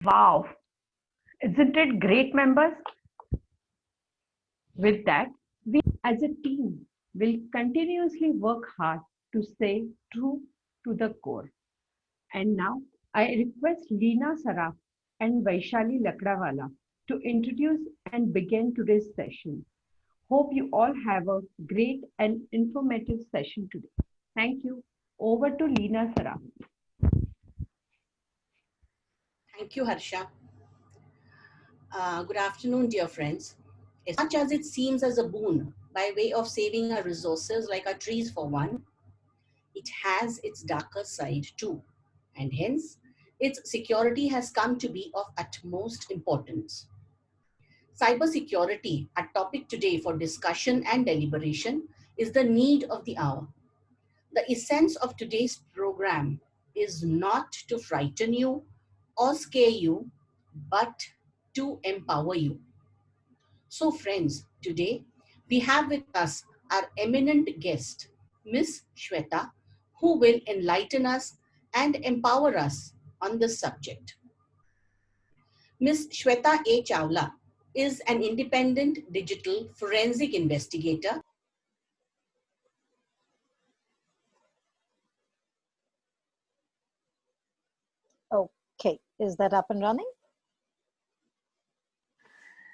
Wow, isn't it great, members? With that, we as a team will continuously work hard to stay true to the core. And now I request Leena Saraf and Vaishali Lakdawala to introduce and begin today's session. Hope you all have a great and informative session today. Thank you. Over to Leena Saraf. Thank you, Harsha. Good afternoon, dear friends. As much as it seems as a boon by way of saving our resources, like our trees for one, it has its darker side too. And hence, its security has come to be of utmost importance. Cybersecurity, our topic today for discussion and deliberation, is the need of the hour. The essence of today's program is not to frighten you or scare you, but to empower you. So, friends, today we have with us our eminent guest, Miss Shweta, who will enlighten us and empower us on this subject. Miss Shweta A. Chawla is an independent digital forensic investigator. Okay, is that up and running?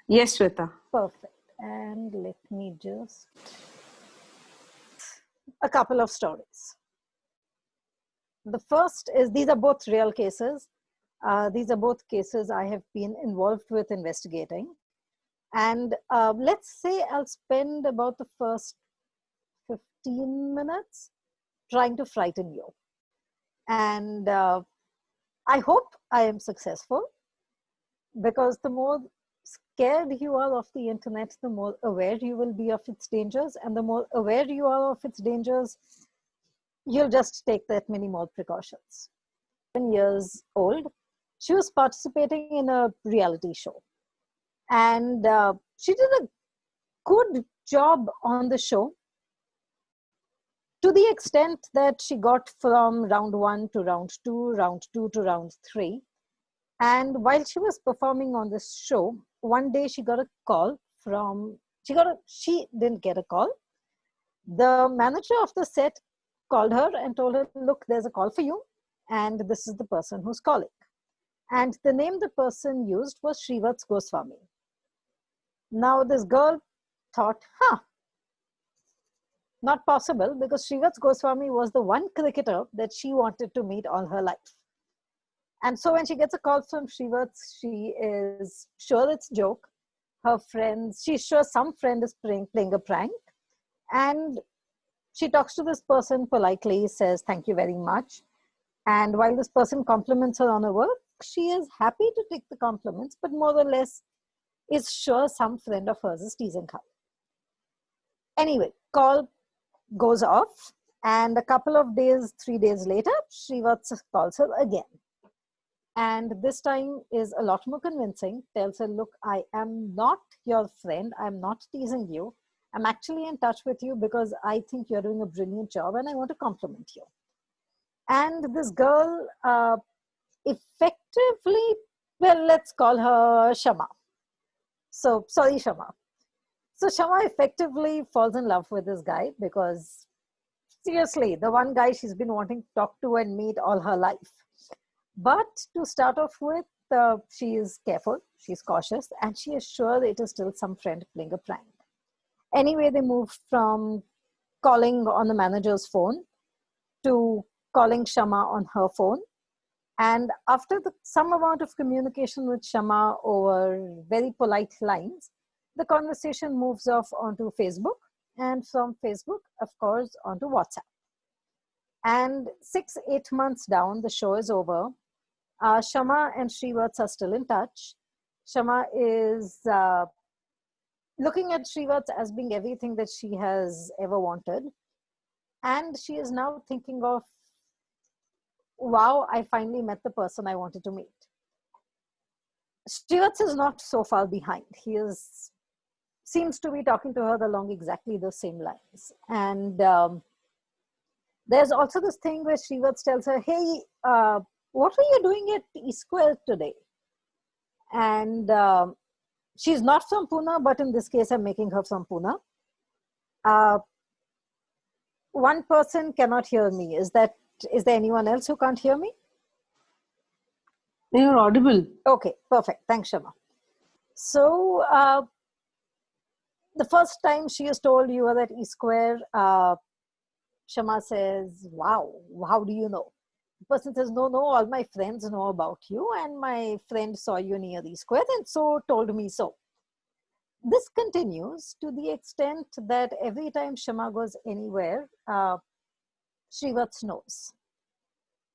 Yes, Shweta. Perfect. And let me just a couple of stories. The first is these are both real cases. These are both cases I have been involved with investigating. And let's say I'll spend about the first 15 minutes trying to frighten you. And I hope I am successful, because the more scared you are of the internet, the more aware you will be of its dangers. And the more aware you are of its dangers, you'll just take that many more precautions. 7 years old, she was participating in a reality show. And she did a good job on the show, to the extent that she got from round 1 to round 2, round 2 to round 3. And while she was performing on this show, one day she got a call from, she didn't get a call. The manager of the set called her and told her, look, there's a call for you, and this is the person who's calling. And the name the person used was Srivatsa Goswami. Now this girl thought, not possible, because Srivatsa Goswami was the one cricketer that she wanted to meet all her life. And so when she gets a call from Srivatsa, she is sure it's a joke. Her friends, she's sure some friend is playing a prank. And she talks to this person politely, says, thank you very much. And while this person compliments her on her work, she is happy to take the compliments, but more or less is sure some friend of hers is teasing her. Anyway, call goes off, and a couple of days, 3 days later, Srivatsa calls her again. And this time is a lot more convincing, tells her, look, I am not your friend, I'm not teasing you. I'm actually in touch with you because I think you're doing a brilliant job and I want to compliment you. And this girl effectively, well, let's call her Shama. So, sorry, Shama. So Shama effectively falls in love with this guy, because seriously, the one guy she's been wanting to talk to and meet all her life. But to start off with, she is careful, she's cautious, and she is sure it is still some friend playing a prank. Anyway, they move from calling on the manager's phone to calling Shama on her phone. And after some amount of communication with Shama over very polite lines, the conversation moves off onto Facebook, and from Facebook, of course, onto WhatsApp. And 6-8 months down, the show is over. Shama and Srivatsa are still in touch. Shama is looking at Srivatsa as being everything that she has ever wanted. And she is now thinking of, wow, I finally met the person I wanted to meet. Srivatsa is not so far behind. He seems to be talking to her along exactly the same lines. And there's also this thing where Srivatsa tells her, hey, what were you doing at E Square today? And she's not from Pune, but in this case, I'm making her from Pune. Uh, One person cannot hear me. Is there anyone else who can't hear me? You're audible. Okay, perfect. Thanks, Shama. So the first time she is told you are at E Square, Shama says, wow, how do you know? The person says, no, all my friends know about you, and my friend saw you near E Square and so told me so. This continues to the extent that every time Shama goes anywhere, Srivatsa knows.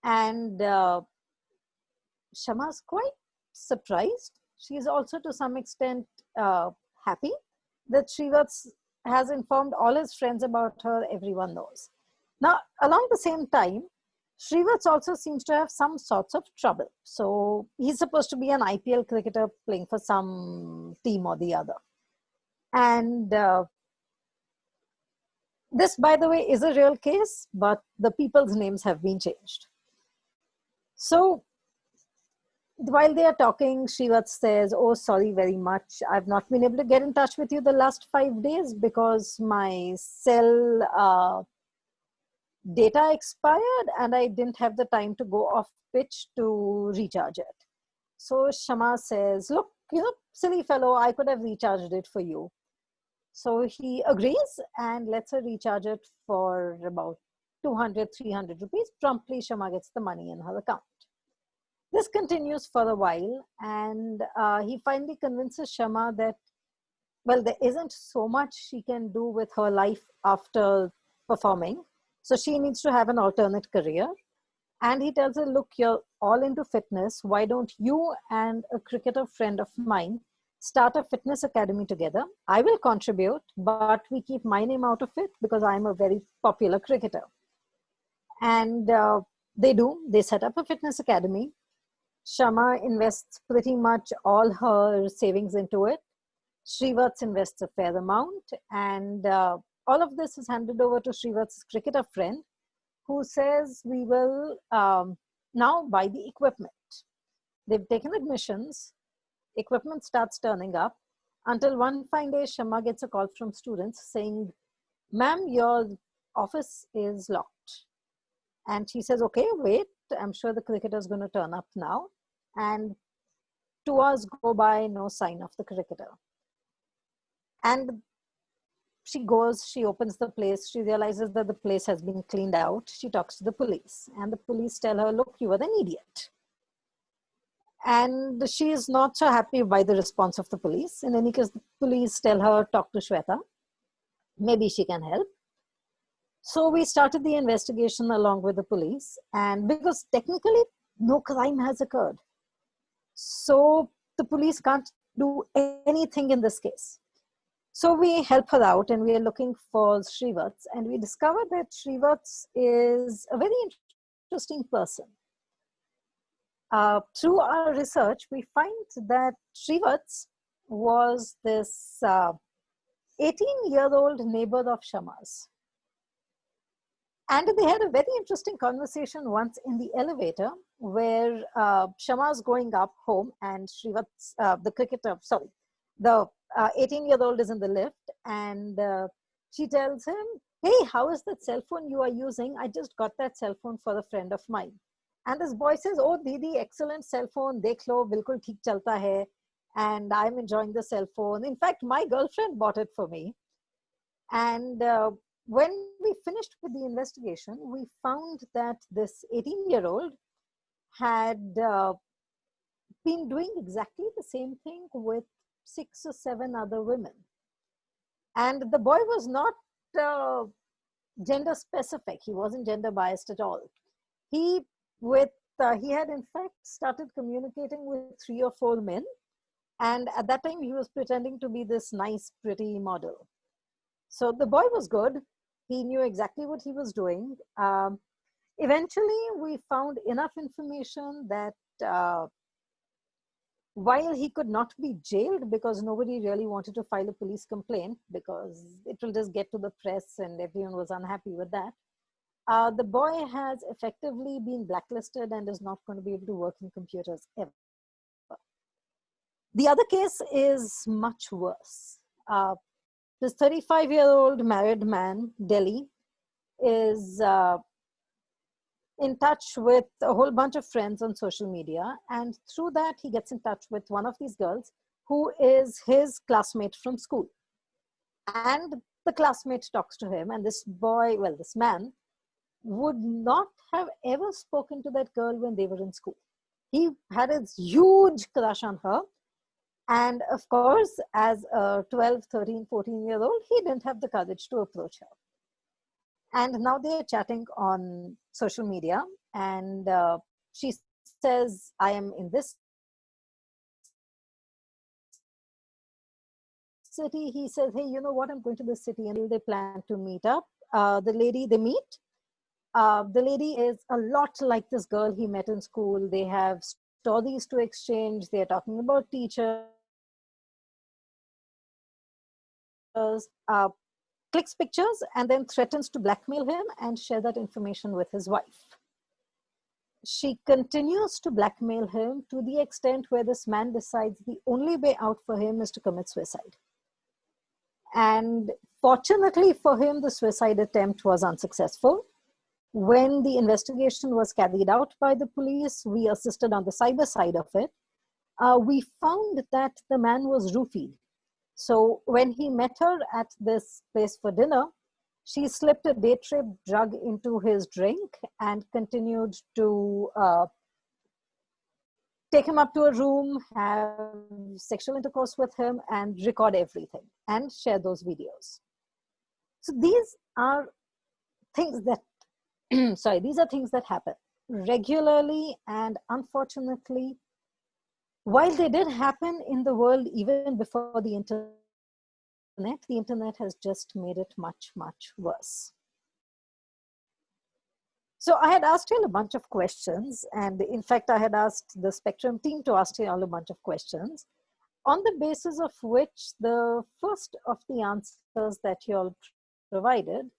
And Shama's quite surprised. She is also to some extent happy that Srivatsa has informed all his friends about her, everyone knows. Now, along the same time, Srivatsa also seems to have some sorts of trouble. So he's supposed to be an IPL cricketer playing for some team or the other. And this, by the way, is a real case, but the people's names have been changed. So while they are talking, Srivatsa says, oh, sorry very much. I've not been able to get in touch with you the last 5 days because my cell data expired and I didn't have the time to go off pitch to recharge it. So Shama says, look, silly fellow, I could have recharged it for you. So he agrees and lets her recharge it for about 200, 300 rupees. Promptly, Shama gets the money in her account. This continues for a while, and he finally convinces Shama that, well, there isn't so much she can do with her life after performing. So she needs to have an alternate career. And he tells her, look, you're all into fitness. Why don't you and a cricketer friend of mine start a fitness academy together? I will contribute, but we keep my name out of it because I'm a very popular cricketer. And they do. They set up a fitness academy. Shama invests pretty much all her savings into it. Srivatsa invests a fair amount. And all of this is handed over to Srivatsa's cricketer friend, who says, we will now buy the equipment. They've taken admissions. Equipment starts turning up until one fine day, Shama gets a call from students saying, ma'am, your office is locked. And she says, okay, wait, I'm sure the cricketer is going to turn up now. And 2 hours go by, no sign of the cricketer. And she goes, she opens the place, she realizes that the place has been cleaned out. She talks to the police, and the police tell her, look, you were an idiot. And she is not so happy by the response of the police. In any case, the police tell her, talk to Shweta. Maybe she can help. So we started the investigation along with the police, and because technically no crime has occurred, so the police can't do anything in this case. So we help her out and we are looking for Srivatsa, and we discovered that Srivatsa is a very interesting person. Through our research, we find that Srivatsa was this 18-year-old neighbor of Shama's. And they had a very interesting conversation once in the elevator where Shama's going up home and Srivatsa, the cricketer, sorry, the 18-year-old is in the lift, and she tells him, hey, how is that cell phone you are using? I just got that cell phone for a friend of mine. And this boy says, oh, Didi, excellent cell phone. Dekh lo, bilkul theek chalta hai. And I'm enjoying the cell phone. In fact, my girlfriend bought it for me. And when we finished with the investigation, we found that this 18-year-old had been doing exactly the same thing with 6 or 7 other women. And the boy was not gender specific. He wasn't gender biased at all. He had in fact started communicating with 3 or 4 men. And at that time, he was pretending to be this nice, pretty model. So the boy was good. He knew exactly what he was doing. Eventually, we found enough information that while he could not be jailed because nobody really wanted to file a police complaint because it will just get to the press and everyone was unhappy with that, the boy has effectively been blacklisted and is not going to be able to work in computers ever. The other case is much worse. This 35-year-old married man, Delhi, is in touch with a whole bunch of friends on social media. And through that, he gets in touch with one of these girls who is his classmate from school. And the classmate talks to him, and this boy, well, this man, would not have ever spoken to that girl when they were in school. He had a huge crush on her. And of course, as a 12, 13, 14-year-old, he didn't have the courage to approach her. And now they're chatting on social media, and she says, I am in this city. He says, hey, you know what, I'm going to this city, and they plan to meet up. The lady they meet, the lady is a lot like this girl he met in school. They have stories to exchange. They're talking about teachers. Clicks pictures and then threatens to blackmail him and share that information with his wife. She continues to blackmail him to the extent where this man decides the only way out for him is to commit suicide. And fortunately for him, the suicide attempt was unsuccessful. When the investigation was carried out by the police, we assisted on the cyber side of it. We found that the man was roofied. So when he met her at this place for dinner, she slipped a day trip drug into his drink and continued to take him up to a room, have sexual intercourse with him, and record everything and share those videos. So these are things that, these are things that happen regularly, and unfortunately, while they did happen in the world even before the internet has just made it much, much worse. So I had asked you all a bunch of questions, and in fact, I had asked the Spectrum team to ask you all a bunch of questions, on the basis of which the first of the answers that you all provided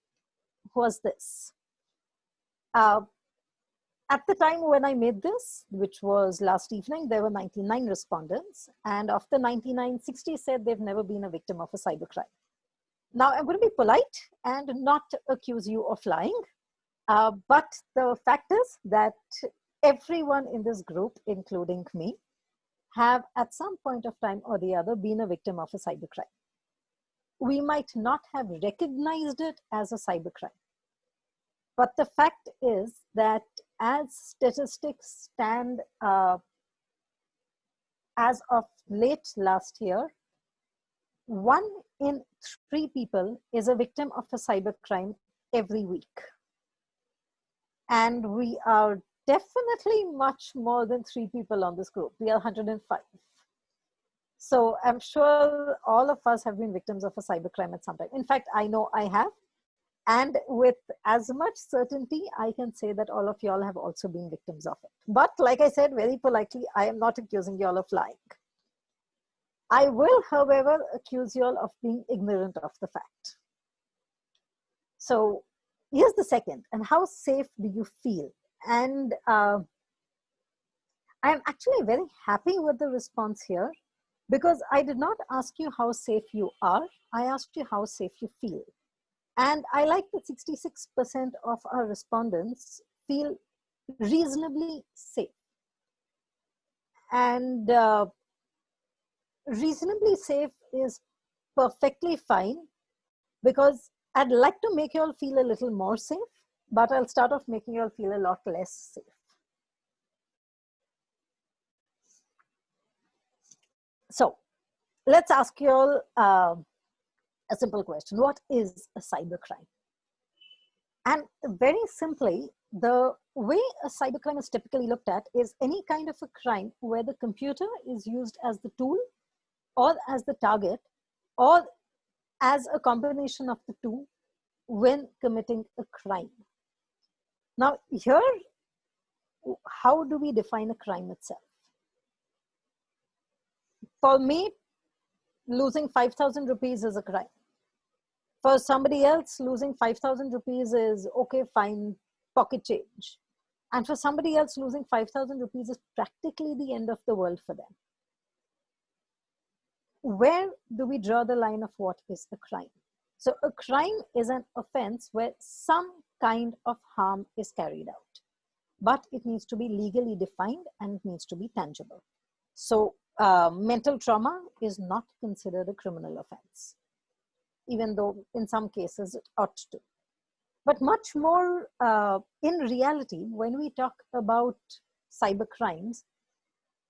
was this. At the time when I made this, which was last evening, there were 99 respondents, and of the 99, 60 said they've never been a victim of a cybercrime. Now, I'm going to be polite and not accuse you of lying, but the fact is that everyone in this group, including me, have at some point of time or the other been a victim of a cybercrime. We might not have recognized it as a cybercrime, but the fact is that as statistics stand as of late last year, 1 in 3 people is a victim of a cybercrime every week. And we are definitely much more than 3 people on this group. We are 105. So I'm sure all of us have been victims of a cybercrime at some time. In fact, I know I have. And with as much certainty, I can say that all of y'all have also been victims of it. But like I said, very politely, I am not accusing y'all of lying. I will, however, accuse y'all of being ignorant of the fact. So here's the second, and how safe do you feel? And I'm actually very happy with the response here, because I did not ask you how safe you are, I asked you how safe you feel. And I like that 66% of our respondents feel reasonably safe. And reasonably safe is perfectly fine, because I'd like to make you all feel a little more safe, but I'll start off making you all feel a lot less safe. So let's ask you all a simple question. What is a cybercrime? And very simply, the way a cybercrime is typically looked at is any kind of a crime where the computer is used as the tool or as the target or as a combination of the two when committing a crime. Now here, how do we define a crime itself? For me, losing 5,000 rupees is a crime. For somebody else, losing 5,000 rupees is okay, fine, pocket change. And for somebody else, losing 5,000 rupees is practically the end of the world for them. where do we draw the line of what is a crime? So a crime is an offense where some kind of harm is carried out, but it needs to be legally defined and it needs to be tangible. So mental trauma is not considered a criminal offense, even though in some cases it ought to. But much more in reality, when we talk about cyber crimes,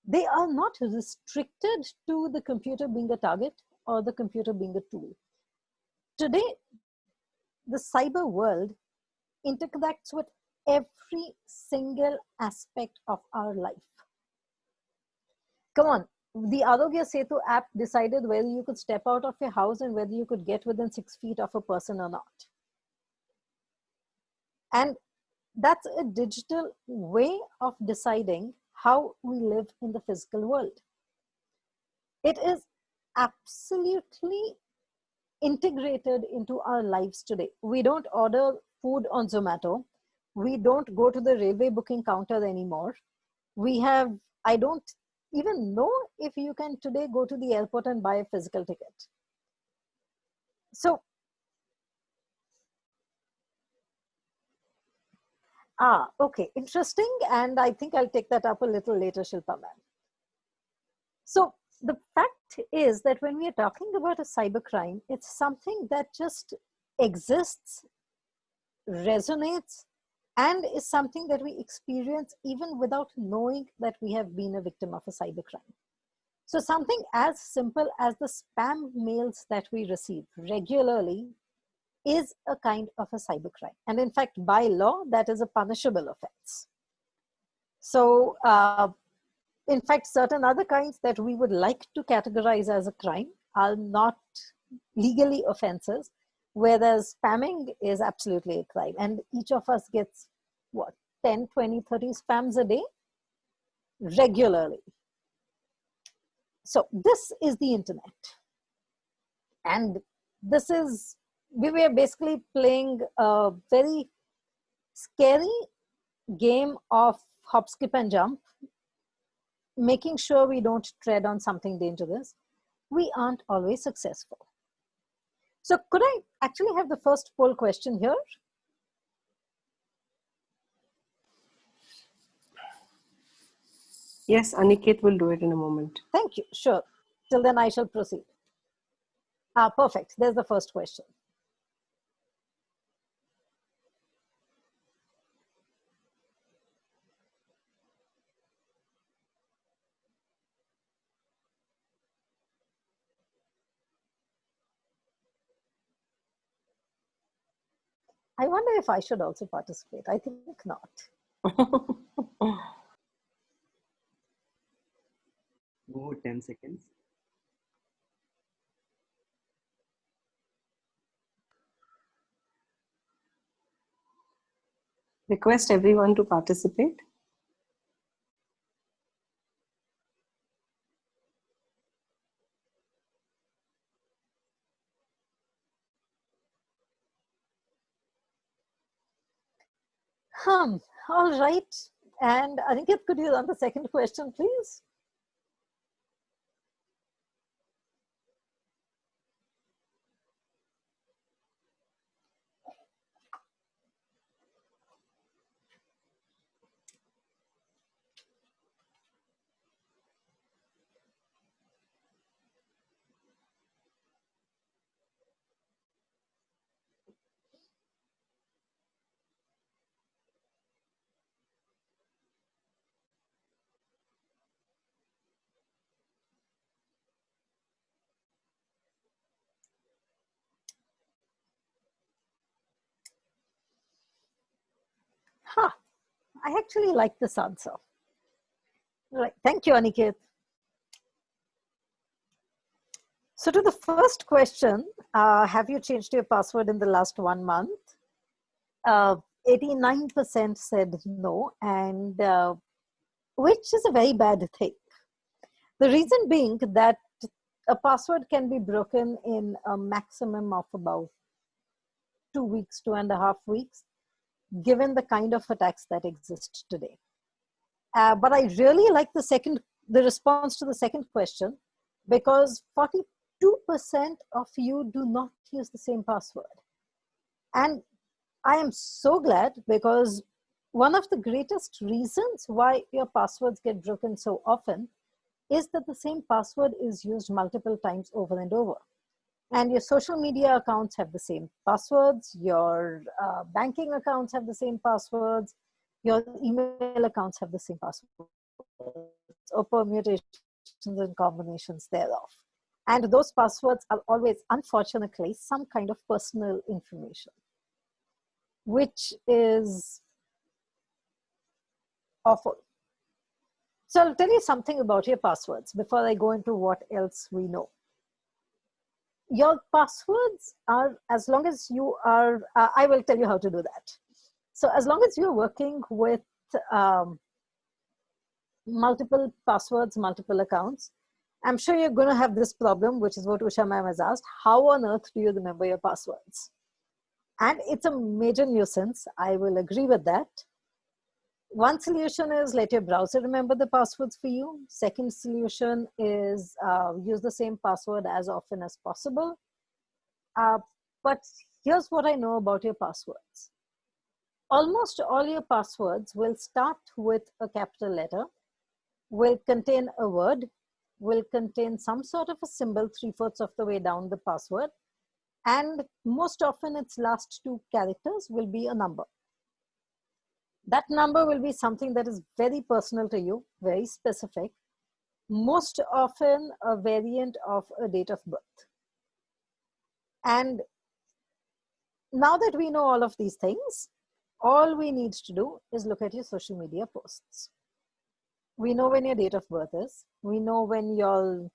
they are not restricted to the computer being a target or the computer being a tool. Today, the cyber world interconnects with every single aspect of our life. Come on, the Arogya Setu app decided whether you could step out of your house and whether you could get within 6 feet of a person or not. And that's a digital way of deciding how we live in the physical world. It is absolutely integrated into our lives today. We don't order food on Zomato. We don't go to the railway booking counter anymore. I don't even know if you can today go to the airport and buy a physical ticket. So, okay, interesting. And I think I'll take that up a little later, Shilpa ma'am. So the fact is that when we are talking about a cybercrime, it's something that just exists, resonates, and is something that we experience even without knowing that we have been a victim of a cybercrime. So something as simple as the spam mails that we receive regularly is a kind of a cybercrime. And in fact, by law, that is a punishable offense. So in fact, certain other kinds that we would like to categorize as a crime are not legally offenses, whereas spamming is absolutely a crime. And each of us gets, what, 10, 20, 30 spams a day regularly. So this is the internet. And this is, we were basically playing a very scary game of hop, skip, and jump, making sure we don't tread on something dangerous. We aren't always successful. So could I actually have the first poll question here? Yes, Aniket will do it in a moment. Thank you. Sure. Till then, I shall proceed. Perfect. There's the first question. I wonder if I should also participate. I think not. Go 10 seconds. Request everyone to participate. All right. And Aniket, could you run the second question, please? I actually like this answer. Right. Thank you, Aniket. So to the first question, have you changed your password in the last 1 month? 89% said no, and which is a very bad thing. The reason being that a password can be broken in a maximum of about 2 weeks, 2.5 weeks, given the kind of attacks that exist today. But I really like the response to the second question, because 42% of you do not use the same password. And I am so glad, because one of the greatest reasons why your passwords get broken so often is that the same password is used multiple times over and over. And your social media accounts have the same passwords, your banking accounts have the same passwords, your email accounts have the same passwords, or permutations and combinations thereof. And those passwords are always, unfortunately, some kind of personal information, which is awful. So I'll tell you something about your passwords before I go into what else we know. Your passwords are, as long as you are, I will tell you how to do that. So as long as you're working with multiple passwords, multiple accounts, I'm sure you're going to have this problem, which is what Usha ma'am has asked. How on earth do you remember your passwords? And it's a major nuisance. I will agree with that. One solution is let your browser remember the passwords for you. Second solution is use the same password as often as possible. But here's what I know about your passwords. Almost all your passwords will start with a capital letter, will contain a word, will contain some sort of a symbol 3/4 of the way down the password, and most often its last 2 characters will be a number. That number will be something that is very personal to you, very specific, most often a variant of a date of birth. And now that we know all of these things, all we need to do is look at your social media posts. We know when your date of birth is. We know when your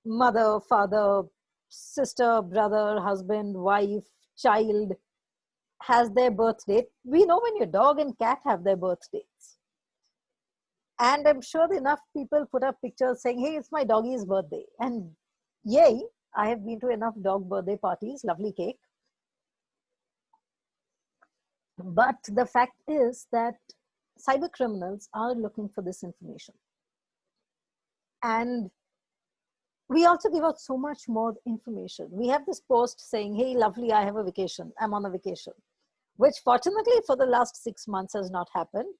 mother, father, sister, brother, husband, wife, child has their birth date. We know when your dog and cat have their birth dates. And I'm sure enough people put up pictures saying, hey, it's my doggy's birthday. And yay, I have been to enough dog birthday parties, lovely cake. But the fact is that cyber criminals are looking for this information. And we also give out so much more information. We have this post saying, hey, lovely, I have a vacation. I'm on a vacation, which fortunately for the last 6 months has not happened.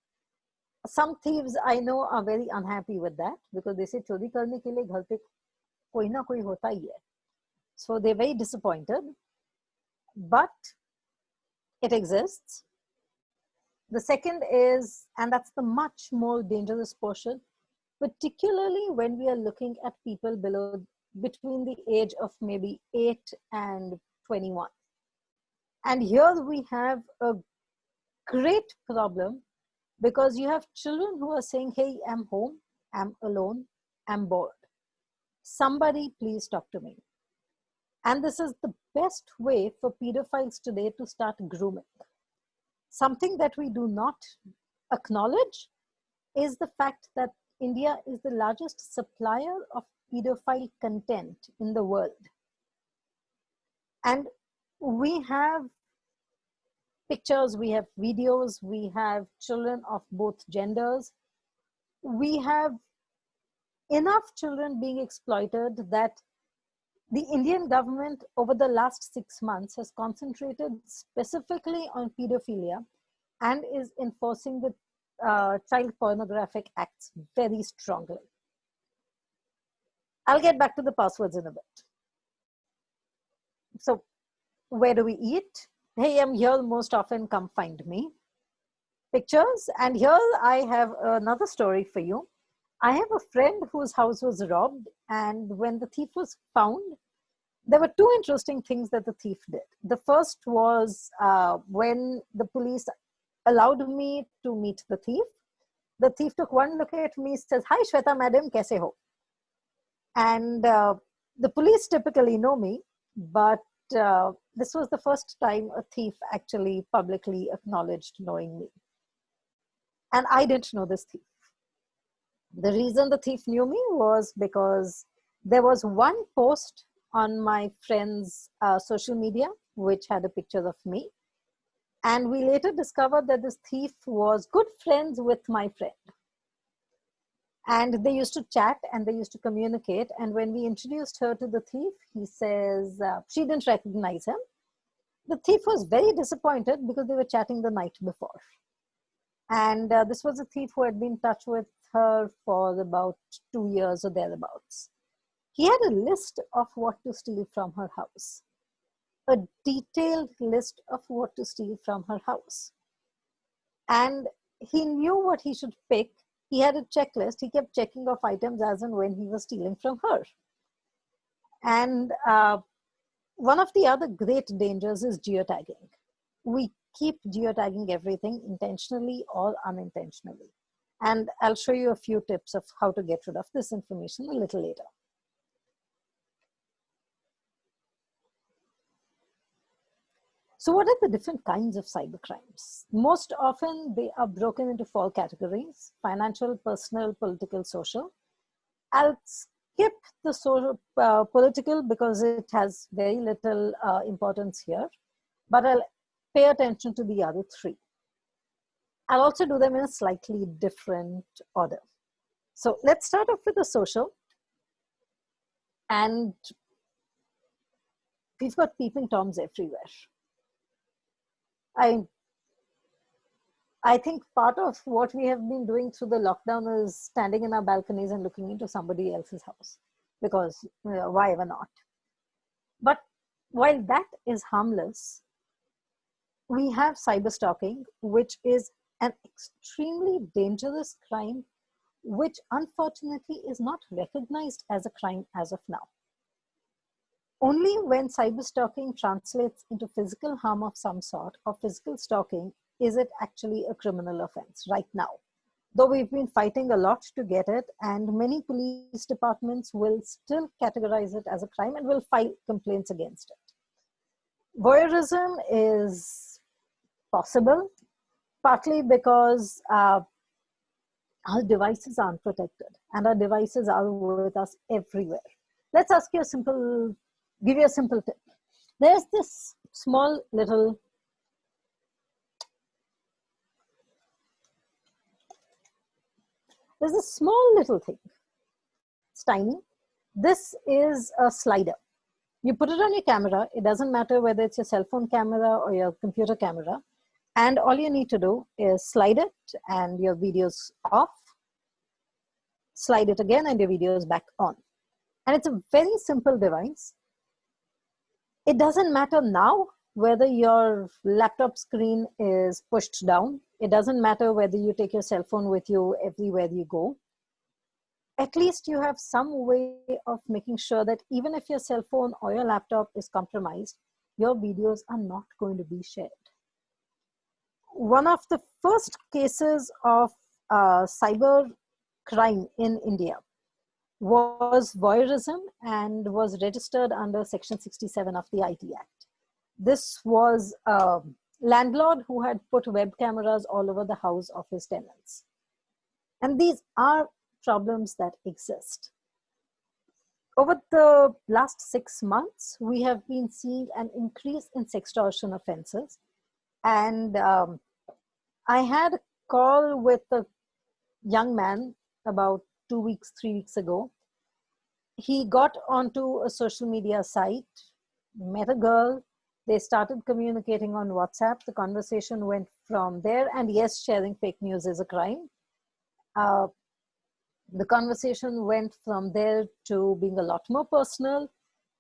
Some thieves I know are very unhappy with that because they say, chori karne ke liye ghar pe koi na koi hota hi hai. So they're very disappointed, but it exists. The second is, and that's the much more dangerous portion, particularly when we are looking at people between the age of maybe 8 and 21. And here we have a great problem because you have children who are saying, hey, I'm home, I'm alone, I'm bored. Somebody please talk to me. And this is the best way for pedophiles today to start grooming. Something that we do not acknowledge is the fact that India is the largest supplier of pedophile content in the world. And we have pictures, we have videos, we have children of both genders. We have enough children being exploited that the Indian government over the last 6 months has concentrated specifically on pedophilia and is enforcing the child pornographic acts very strongly. I'll get back to the passwords in a bit. So where do we eat? Hey, I'm here, most often come find me. Pictures, and here I have another story for you. I have a friend whose house was robbed, and when the thief was found, there were 2 interesting things that the thief did. The first was when the police allowed me to meet the thief took one look at me, says, hi Shweta madam, kaise ho? And the police typically know me, but this was the first time a thief actually publicly acknowledged knowing me. And I didn't know this thief. The reason the thief knew me was because there was one post on my friend's social media which had a picture of me. And we later discovered that this thief was good friends with my friend. And they used to chat and they used to communicate. And when we introduced her to the thief, he says she didn't recognize him. The thief was very disappointed because they were chatting the night before. And this was a thief who had been in touch with her for about 2 years or thereabouts. He had a list of what to steal from her house, a detailed list of what to steal from her house. And he knew what he should pick. He had a checklist. He kept checking off items as and when he was stealing from her. And one of the other great dangers is geotagging. We keep geotagging everything intentionally or unintentionally. And I'll show you a few tips of how to get rid of this information a little later. So what are the different kinds of cybercrimes? Most often they are broken into 4 categories: financial, personal, political, social. I'll skip the political because it has very little importance here, but I'll pay attention to the other 3. I'll also do them in a slightly different order. So let's start off with the social. And we've got peeping Toms everywhere. I think part of what we have been doing through the lockdown is standing in our balconies and looking into somebody else's house, because why ever not? But while that is harmless, we have cyber stalking, which is an extremely dangerous crime, which unfortunately is not recognized as a crime as of now. Only when cyber stalking translates into physical harm of some sort or physical stalking is it actually a criminal offense right now. Though we've been fighting a lot to get it, and many police departments will still categorize it as a crime and will file complaints against it. Voyeurism is possible, partly because our devices aren't protected and our devices are with us everywhere. Let's ask you give you a simple tip. There's this small little thing. It's tiny. This is a slider. You put it on your camera. It doesn't matter whether it's your cell phone camera or your computer camera. And all you need to do is slide it and your video's off. Slide it again and your video is back on. And it's a very simple device. It doesn't matter now whether your laptop screen is pushed down. It doesn't matter whether you take your cell phone with you everywhere you go. At least you have some way of making sure that even if your cell phone or your laptop is compromised, your videos are not going to be shared. One of the first cases of cyber crime in India was voyeurism and was registered under Section 67 of the IT Act. This was a landlord who had put web cameras all over the house of his tenants. And these are problems that exist. Over the last 6 months, we have been seeing an increase in sextortion offenses. And I had a call with a young man about 3 weeks ago. He got onto a social media site, met a girl. They started communicating on WhatsApp. The conversation went from there. And yes, sharing fake news is a crime. The conversation went from there to being a lot more personal.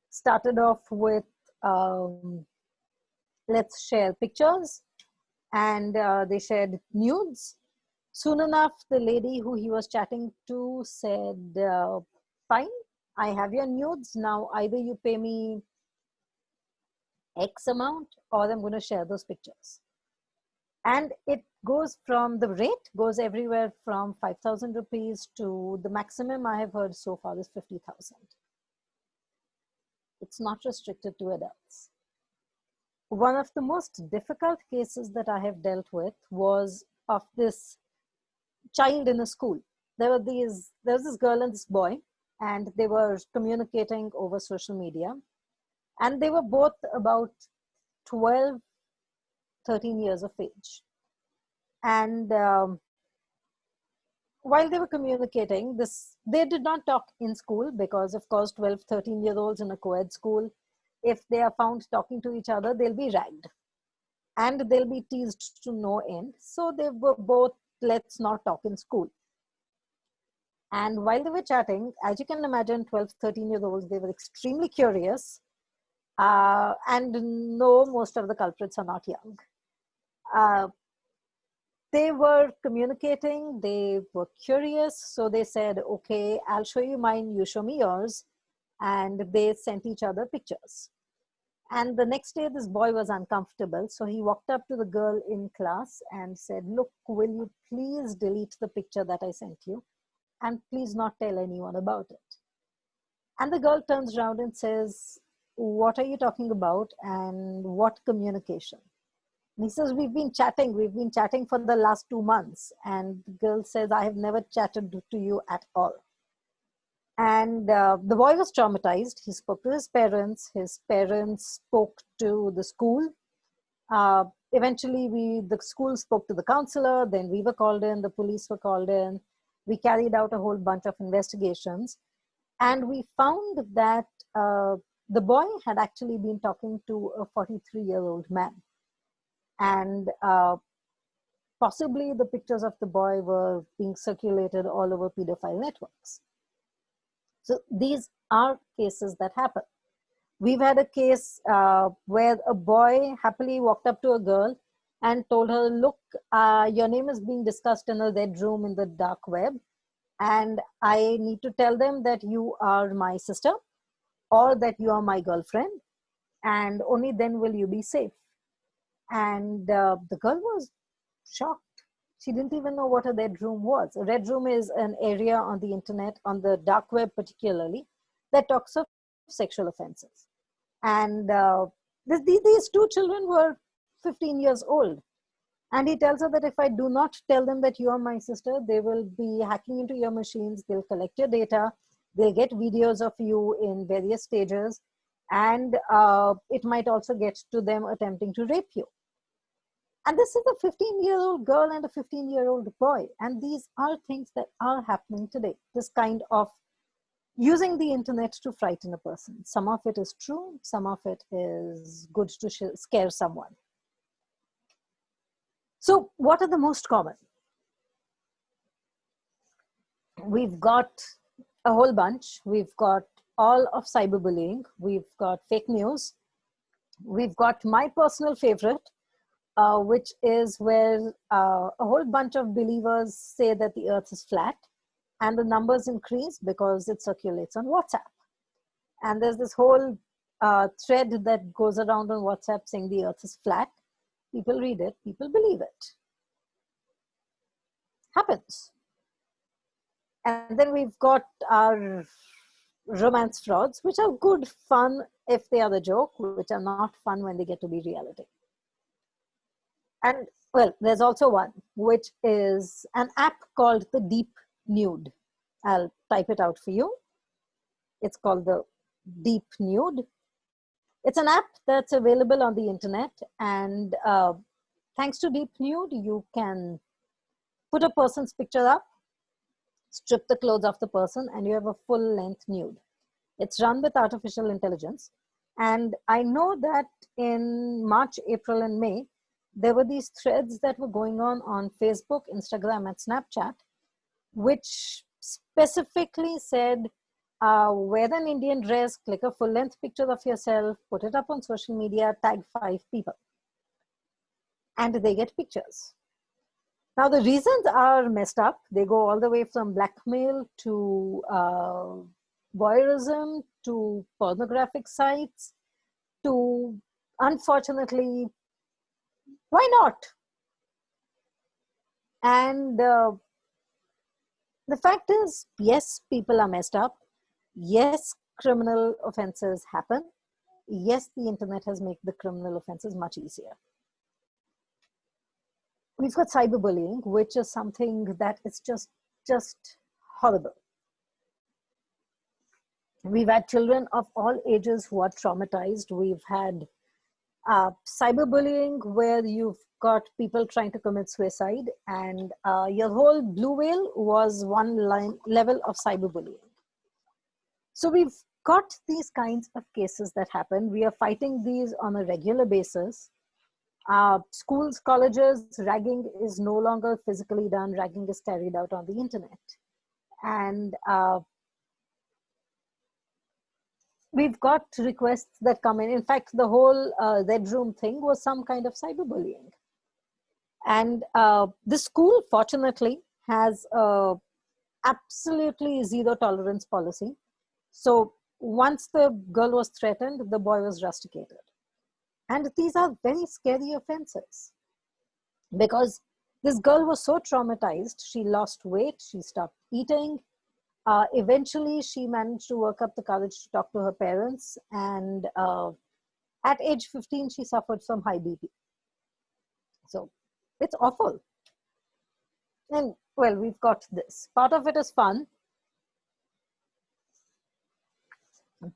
Started off with, let's share pictures. And they shared nudes. Soon enough, the lady who he was chatting to said, fine, I have your nudes. Now, either you pay me X amount or I'm going to share those pictures. And it goes from, the rate goes everywhere from 5,000 rupees to the maximum I have heard so far is 50,000. It's not restricted to adults. One of the most difficult cases that I have dealt with was of this child in a school. There was this girl and this boy, and they were communicating over social media. And they were both about 12, 13 years of age. And while they were communicating, they did not talk in school because, of course, 12, 13-year-olds in a co-ed school, if they are found talking to each other, they'll be ragged and they'll be teased to no end. So they were both, let's not talk in school. And while they were chatting, as you can imagine, 12, 13-year-olds, they were extremely curious. And no, most of the culprits are not young. They were communicating, they were curious. So they said, okay, I'll show you mine, you show me yours. And they sent each other pictures. And the next day, this boy was uncomfortable. So he walked up to the girl in class and said, look, will you please delete the picture that I sent you? And please not tell anyone about it. And the girl turns around and says, what are you talking about? And what communication? And he says, we've been chatting for the last 2 months. And the girl says, I have never chatted to you at all. And the boy was traumatized. He spoke to his parents. His parents spoke to the school. Eventually, the school spoke to the counselor. Then we were called in. The police were called in. We carried out a whole bunch of investigations. And we found that the boy had actually been talking to a 43-year-old man. And possibly the pictures of the boy were being circulated all over pedophile networks. So these are cases that happen. We've had a case where a boy happily walked up to a girl and told her, look, your name is being discussed in a red room in the dark web. And I need to tell them that you are my sister or that you are my girlfriend. And only then will you be safe. And the girl was shocked. She didn't even know what a red room was. A red room is an area on the internet, on the dark web particularly, that talks of sexual offenses. And these two children were 15 years old. And he tells her that if I do not tell them that you are my sister, they will be hacking into your machines, they'll collect your data, they'll get videos of you in various stages, and it might also get to them attempting to rape you. And this is a 15-year-old girl and a 15-year-old boy. And these are things that are happening today. This kind of using the internet to frighten a person. Some of it is true. Some of it is good to scare someone. So what are the most common? We've got a whole bunch. We've got all of cyberbullying. We've got fake news. We've got my personal favorite, which is where a whole bunch of believers say that the earth is flat, and the numbers increase because it circulates on WhatsApp. And there's this whole thread that goes around on WhatsApp saying the earth is flat. People read it, people believe it. Happens. And then we've got our romance frauds, which are good fun if they are the joke, which are not fun when they get to be reality. And well, there's also one, which is an app called the Deep Nude. I'll type it out for you. It's called the Deep Nude. It's an app that's available on the internet. And thanks to Deep Nude, you can put a person's picture up, strip the clothes off the person, and you have a full-length nude. It's run with artificial intelligence. And I know that in March, April, and May, there were these threads that were going on Facebook, Instagram, and Snapchat, which specifically said, wear an Indian dress, click a full-length picture of yourself, put it up on social media, tag 5 people. And they get pictures. Now, the reasons are messed up. They go all the way from blackmail to voyeurism to pornographic sites to, unfortunately, why not? And the fact is, yes, people are messed up. Yes, criminal offenses happen. Yes, the internet has made the criminal offenses much easier. We've got cyberbullying, which is something that is just horrible. We've had children of all ages who are traumatized. We've had cyberbullying, where you've got people trying to commit suicide, and your whole blue whale was one level of cyberbullying. So we've got these kinds of cases that happen. We are fighting these on a regular basis. Schools, colleges, ragging is no longer physically done. Ragging is carried out on the internet. And we've got requests that come in. In fact, the whole Red Room thing was some kind of cyberbullying. And the school, fortunately, has absolutely zero tolerance policy. So once the girl was threatened, the boy was rusticated. And these are very scary offenses, because this girl was so traumatized. She lost weight, she stopped eating. Eventually, she managed to work up the courage to talk to her parents. And at age 15, she suffered from high BP. So it's awful. And well, we've got this. Part of it is fun.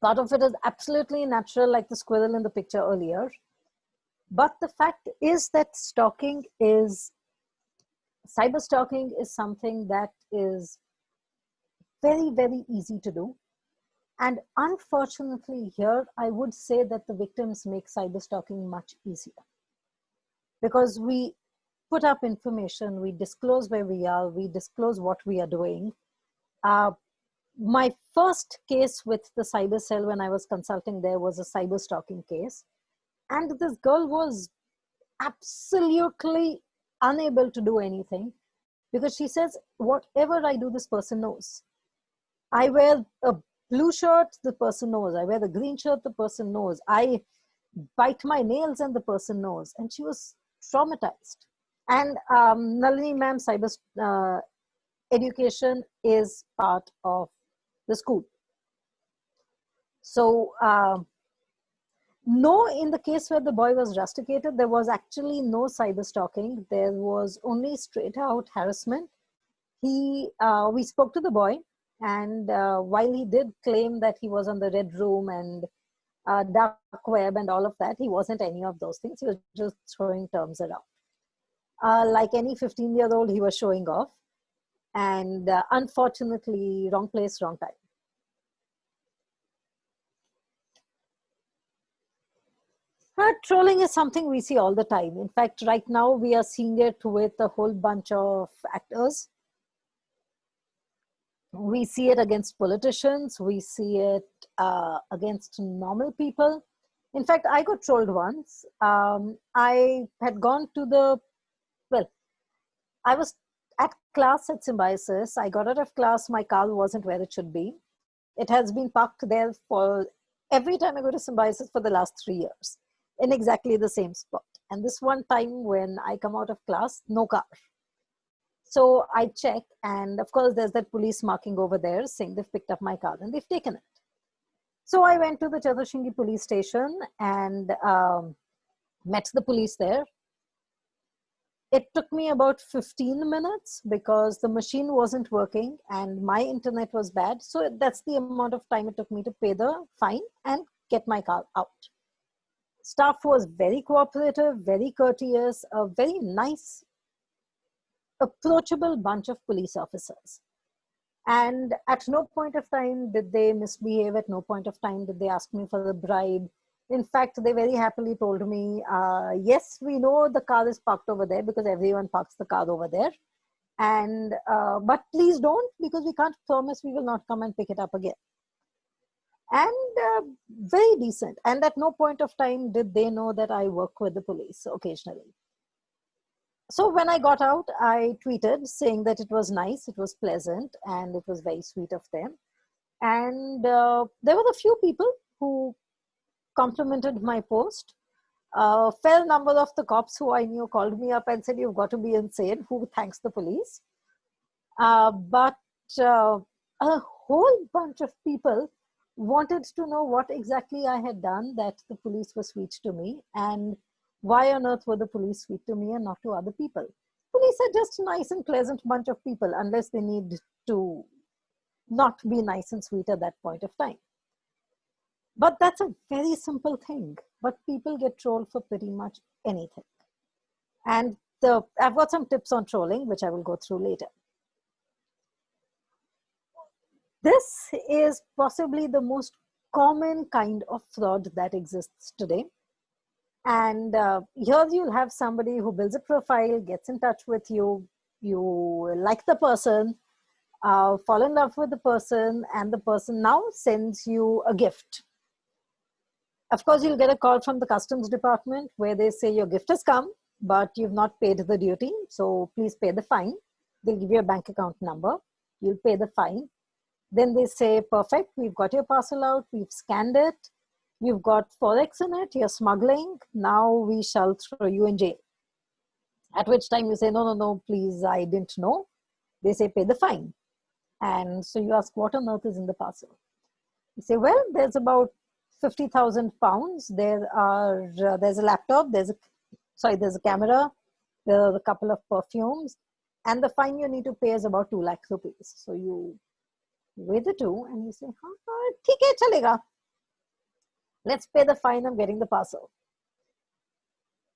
Part of it is absolutely natural, like the squirrel in the picture earlier. But the fact is that cyber stalking is something that is very, very easy to do. And unfortunately here, I would say that the victims make cyber stalking much easier. Because we put up information, we disclose where we are, we disclose what we are doing. My first case with the cyber cell when I was consulting there was a cyber stalking case. And this girl was absolutely unable to do anything, because she says, whatever I do, this person knows. I wear a blue shirt, the person knows. I wear the green shirt, the person knows. I bite my nails and the person knows. And she was traumatized. And Nalini ma'am, cyber education is part of the school. So no, in the case where the boy was rusticated, there was actually no cyber stalking. There was only straight out harassment. We spoke to the boy, and while he did claim that he was on the Red Room and dark web and all of that, he wasn't any of those things. He was just throwing terms around. Like any 15-year-old, he was showing off. And unfortunately, wrong place, wrong time. Trolling is something we see all the time. In fact, right now we are seeing it with a whole bunch of actors. We see it against politicians. We see it against normal people. In fact, I got trolled once. I had gone to I was at class at Symbiosis. I got out of class. My car wasn't where it should be. It has been parked there for every time I go to Symbiosis for the last 3 years, in exactly the same spot. And this one time when I come out of class, no car. So I check, and of course there's that police marking over there saying they've picked up my car and they've taken it. So I went to the Chaturashingi police station and met the police there. It took me about 15 minutes because the machine wasn't working and my internet was bad. So that's the amount of time it took me to pay the fine and get my car out. Staff was very cooperative, very courteous, a very nice, approachable bunch of police officers. And at no point of time did they misbehave. At no point of time did they ask me for a bribe. In fact, they very happily told me, yes, we know the car is parked over there because everyone parks the car over there. And, but please don't, because we can't promise we will not come and pick it up again. And very decent. And at no point of time did they know that I work with the police occasionally. So when I got out, I tweeted saying that it was nice, it was pleasant, and it was very sweet of them. And there were a few people who complimented my post. A fair number of the cops who I knew called me up and said, "You've got to be insane," who thanks the police. But a whole bunch of people wanted to know what exactly I had done that the police were sweet to me, and why on earth were the police sweet to me and not to other people. Police are just a nice and pleasant bunch of people unless they need to not be nice and sweet at that point of time. But that's a very simple thing. but people get trolled for pretty much anything. And I've got some tips on trolling, which I will go through later. This is possibly the most common kind of fraud that exists today. And here you'll have somebody who builds a profile, gets in touch with you, you like the person, fall in love with the person, and the person now sends you a gift. Of course, you'll get a call from the customs department where they say your gift has come, but you've not paid the duty, so please pay the fine. They'll give you a bank account number. You'll pay the fine. Then they say, perfect, we've got your parcel out, we've scanned it, you've got Forex in it, you're smuggling, now we shall throw you in jail. At which time you say, no, please, I didn't know. They say, pay the fine. And so you ask, what on earth is in the parcel? You say, well, there's about 50,000 pounds. There's a laptop, there's a camera, there are a couple of perfumes, and the fine you need to pay is about 2 lakh rupees. So you weigh the two and you say, theek hai, chalega. Let's pay the fine, I'm getting the parcel.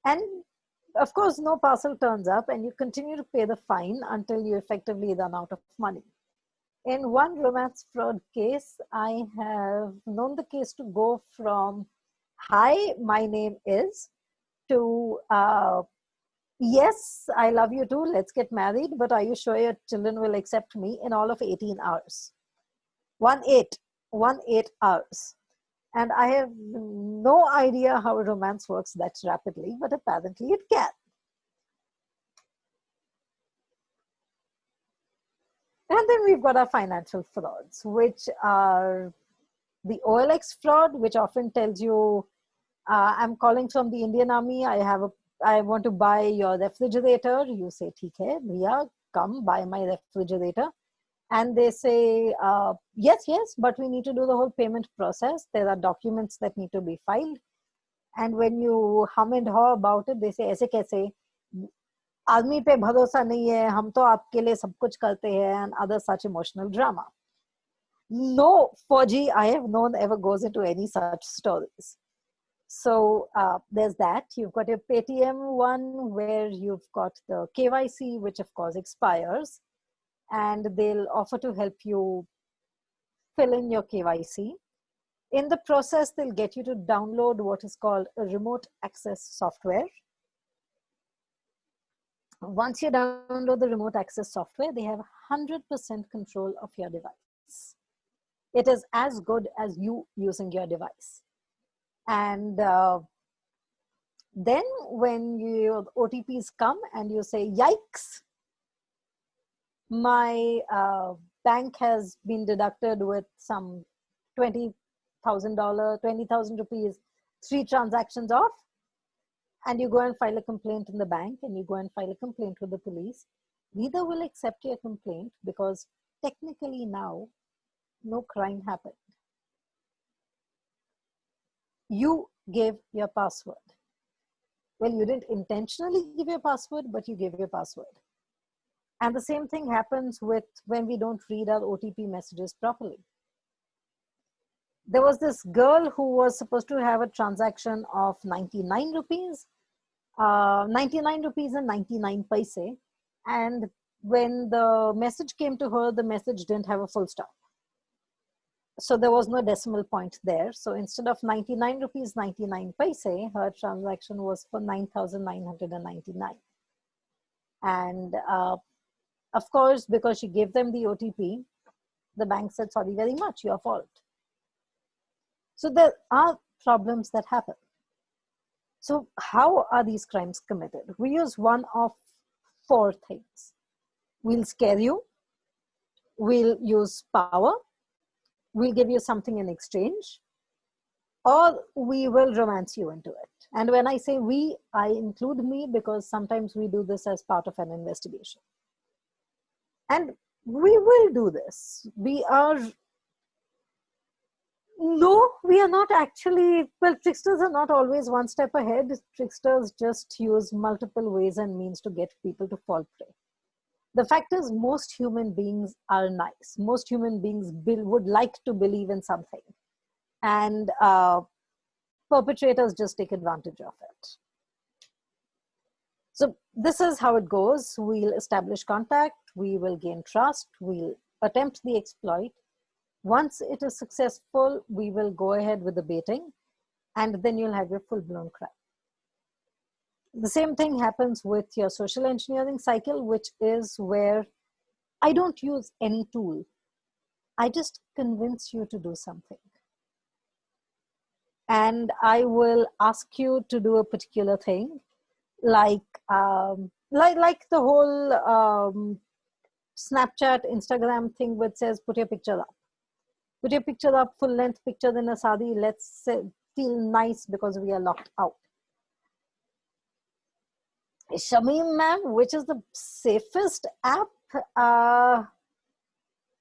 And of course, no parcel turns up, and you continue to pay the fine until you effectively run out of money. In one romance fraud case, I have known the case to go from, hi, my name is, to, yes, I love you too, let's get married, but are you sure your children will accept me, in all of 18 hours? 18 hours. And I have no idea how romance works that rapidly, but apparently it can. And then we've got our financial frauds, which are the OLX fraud, which often tells you, I'm calling from the Indian Army, I want to buy your refrigerator. You say, theek hai, bhaiya, come buy my refrigerator. And they say, yes, but we need to do the whole payment process. There are documents that need to be filed. And when you hum and haw about it, they say, aise kaise? आदमी पे भरोसा नहीं है, हम तो आपके लिए सब कुछ करते हैं, and other such emotional drama. No Fauji I have known ever goes into any such stories. So there's that. You've got your Paytm one where you've got the KYC, which of course expires, and they'll offer to help you fill in your KYC. In the process, they'll get you to download what is called a remote access software. Once you download the remote access software, they have 100% control of your device. It is as good as you using your device. And then when your OTPs come and you say, yikes, my bank has been deducted with some $20,000, 20,000 rupees, 3 transactions off, and you go and file a complaint in the bank, and you go and file a complaint with the police, neither will accept your complaint because technically now no crime happened. You gave your password. Well, you didn't intentionally give your password, but you gave your password. And the same thing happens with when we don't read our OTP messages properly. There was this girl who was supposed to have a transaction of 99 rupees, 99 rupees and 99 paise. And when the message came to her, the message didn't have a full stop. So there was no decimal point there. So instead of 99 rupees 99 paise, her transaction was for 9,999. And of course, because she gave them the OTP, the bank said, sorry very much, your fault. So there are problems that happen. So how are these crimes committed? We use one of 4 things. We'll scare you. We'll use power. We'll give you something in exchange. Or we will romance you into it. And when I say we, I include me because sometimes we do this as part of an investigation. And we will do this. No, we are not actually, well, tricksters are not always one step ahead. Tricksters just use multiple ways and means to get people to fall prey. The fact is, most human beings are nice. Most human beings would like to believe in something. And perpetrators just take advantage of it. So this is how it goes. We'll establish contact, we will gain trust, we'll attempt the exploit. Once it is successful, we will go ahead with the baiting, and then you'll have your full-blown crime. The same thing happens with your social engineering cycle, which is where I don't use any tool. I just convince you to do something. And I will ask you to do a particular thing, like the whole Snapchat, Instagram thing which says, put your picture up. Put your picture up, full length picture in a sari. Let's feel nice because we are locked out. Shamim ma'am, which is the safest app? I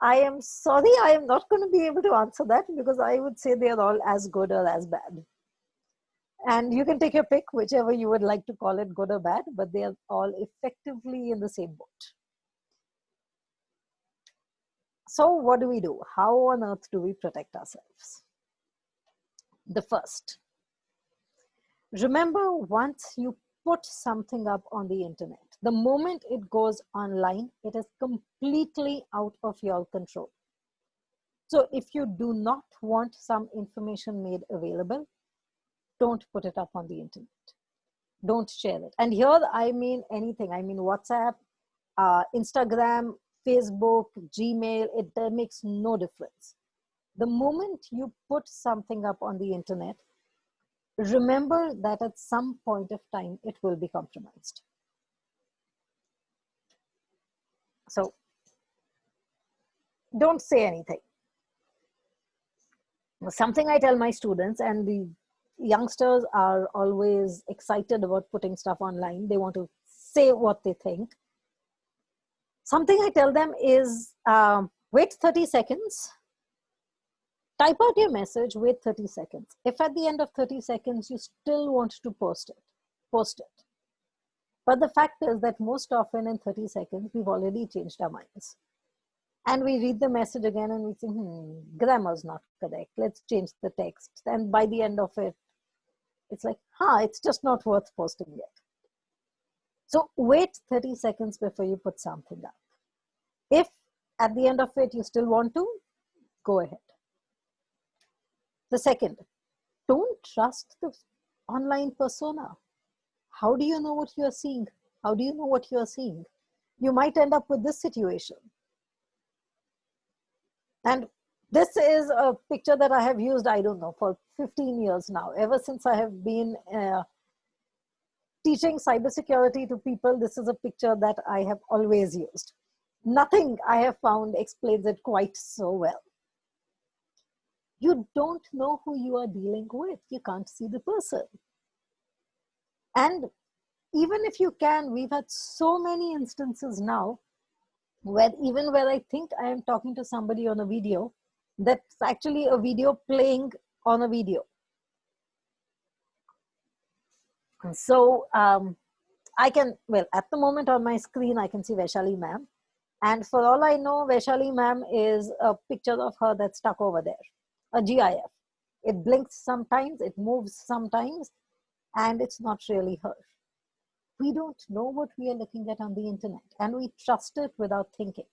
am sorry, I am not going to be able to answer that, because I would say they are all as good or as bad. And you can take your pick, whichever you would like to call it, good or bad, but they are all effectively in the same boat. So what do we do? How on earth do we protect ourselves? The first, remember, once you put something up on the internet, the moment it goes online, it is completely out of your control. So if you do not want some information made available, don't put it up on the internet. Don't share it. And here I mean anything. I mean WhatsApp, Instagram, Facebook, Gmail, it makes no difference. The moment you put something up on the internet, remember that at some point of time, it will be compromised. So don't say anything. Something I tell my students, and the youngsters are always excited about putting stuff online. They want to say what they think. Something I tell them is, wait 30 seconds. Type out your message, wait 30 seconds. If at the end of 30 seconds, you still want to post it, post it. But the fact is that most often in 30 seconds, we've already changed our minds. And we read the message again and we think, grammar's not correct. Let's change the text. And by the end of it, it's like, it's just not worth posting yet. So wait 30 seconds before you put something up. If at the end of it, you still want to, go ahead. The second, don't trust the online persona. How do you know what you are seeing? How do you know what you are seeing? You might end up with this situation. And this is a picture that I have used, I don't know, for 15 years now. Ever since I have been teaching cybersecurity to people, this is a picture that I have always used. Nothing I have found explains it quite so well. You don't know who you are dealing with. You can't see the person. And even if you can, we've had so many instances now where even where I think I am talking to somebody on a video, that's actually a video playing on a video. So I can, well, at the moment on my screen, I can see Vaishali ma'am. And for all I know, Vaishali ma'am is a picture of her that's stuck over there, a GIF. It blinks sometimes, it moves sometimes, and it's not really her. We don't know what we are looking at on the internet, and we trust it without thinking.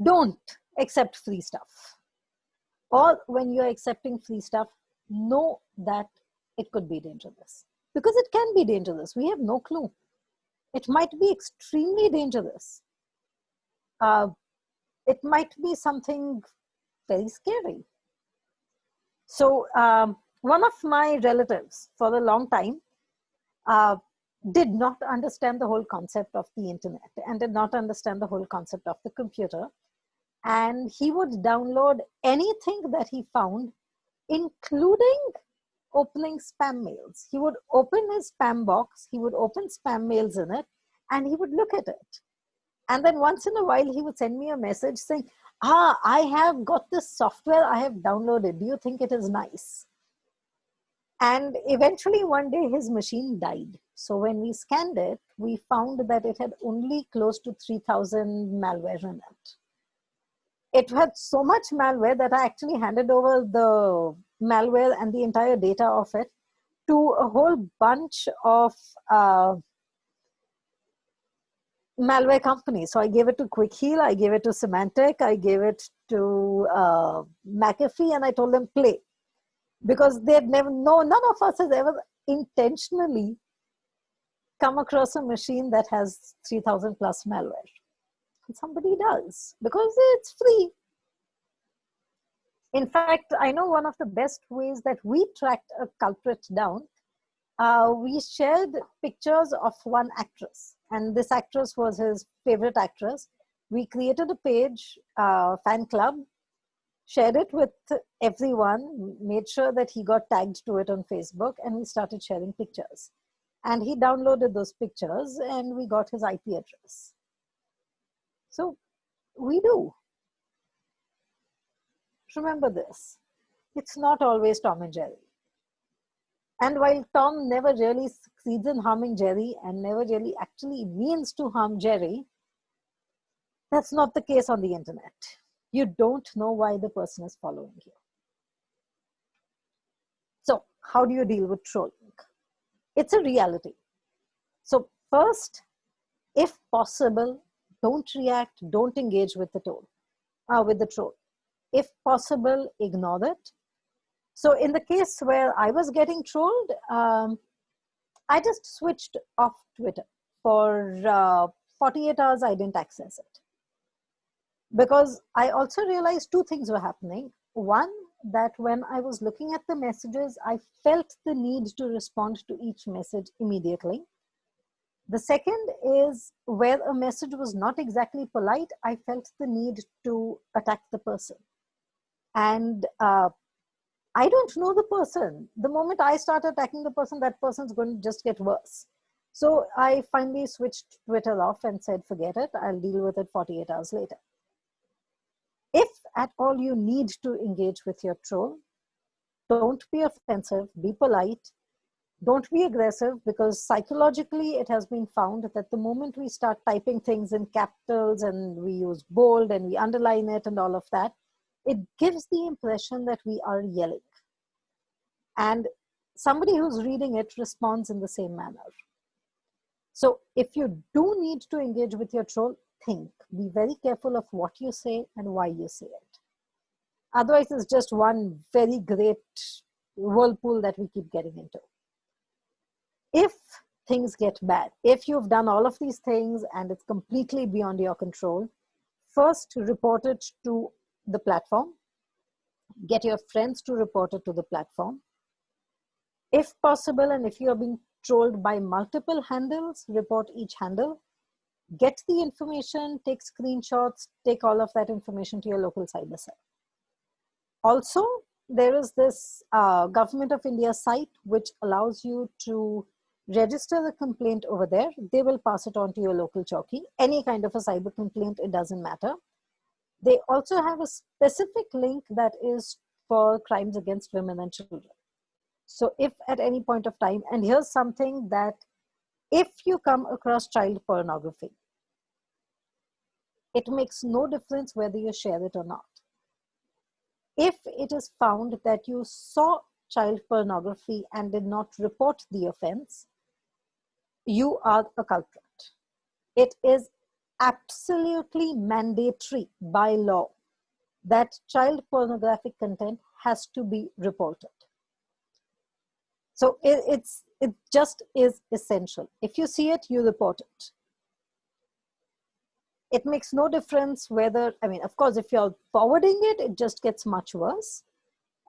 Don't accept free stuff. Or when you're accepting free stuff, know that it could be dangerous. Because it can be dangerous. We have no clue. It might be extremely dangerous. It might be something very scary. So one of my relatives for a long time did not understand the whole concept of the internet and did not understand the whole concept of the computer. And he would download anything that he found, including opening spam mails. He would open his spam box, he would open spam mails in it, and he would look at it. And then once in a while, he would send me a message saying, I have got this software I have downloaded. Do you think it is nice? And eventually one day his machine died. So when we scanned it, we found that it had only close to 3,000 malware in it. It had so much malware that I actually handed over the malware and the entire data of it to a whole bunch of malware companies. So I gave it to Quick Heal, I gave it to Symantec, I gave it to McAfee, and I told them play. Because they'd never, no, none of us has ever intentionally come across a machine that has 3,000 plus malware. And somebody does, because it's free. In fact, I know one of the best ways that we tracked a culprit down, we shared pictures of one actress, and this actress was his favorite actress. We created a page, fan club, shared it with everyone, made sure that he got tagged to it on Facebook, and we started sharing pictures. And he downloaded those pictures, and we got his IP address. So we do. Remember this, it's not always Tom and Jerry. And while Tom never really succeeds in harming Jerry and never really actually means to harm Jerry, that's not the case on the internet. You don't know why the person is following you. So how do you deal with trolling? It's a reality. So first, if possible, don't react, don't engage with the troll. If possible, ignore it. So in the case where I was getting trolled, I just switched off Twitter. For 48 hours, I didn't access it. Because I also realized two things were happening. One, that when I was looking at the messages, I felt the need to respond to each message immediately. The second is where a message was not exactly polite, I felt the need to attack the person. And I don't know the person. The moment I start attacking the person, that person's going to just get worse. So I finally switched Twitter off and said, forget it, I'll deal with it 48 hours later. If at all you need to engage with your troll, don't be offensive, be polite. Don't be aggressive, because psychologically it has been found that the moment we start typing things in capitals and we use bold and we underline it and all of that, it gives the impression that we are yelling. And somebody who's reading it responds in the same manner. So if you do need to engage with your troll, think. Be very careful of what you say and why you say it. Otherwise, it's just one very great whirlpool that we keep getting into. If things get bad, if you've done all of these things and it's completely beyond your control, first report it to the platform. Get your friends to report it to the platform. If possible, and if you're being trolled by multiple handles, report each handle. Get the information, take screenshots, take all of that information to your local cyber cell. Also, there is this Government of India site which allows you to register the complaint over there. They will pass it on to your local chowki. Any kind of a cyber complaint, it doesn't matter. They also have a specific link that is for crimes against women and children. So if at any point of time, and here's something that if you come across child pornography, it makes no difference whether you share it or not. If it is found that you saw child pornography and did not report the offense, you are a culprit. It is absolutely mandatory by law that child pornographic content has to be reported. So it just is essential. If you see it, you report it. It makes no difference whether, I mean, of course, if you're forwarding it, it just gets much worse.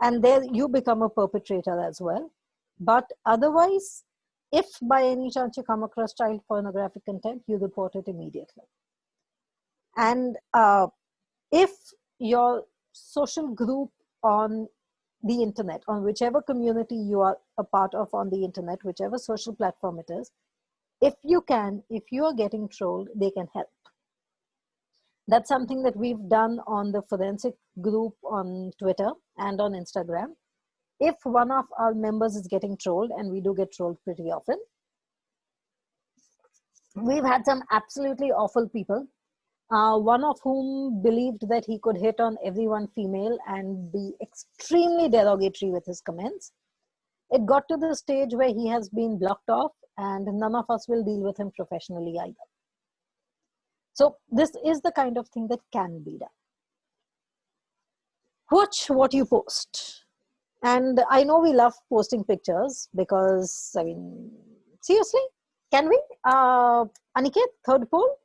And there you become a perpetrator as well. But otherwise, if by any chance you come across child pornographic content, you report it immediately. And if your social group on the internet, on whichever community you are a part of on the internet, whichever social platform it is, if you are getting trolled, they can help. That's something that we've done on the forensic group on Twitter and on Instagram. If one of our members is getting trolled, and we do get trolled pretty often, we've had some absolutely awful people one of whom believed that he could hit on everyone female and be extremely derogatory with his comments. It got to the stage where he has been blocked off, and none of us will deal with him professionally either. So this is the kind of thing that can be done. Watch what you post. And I know we love posting pictures because, I mean, seriously, can we? Aniket, third poll.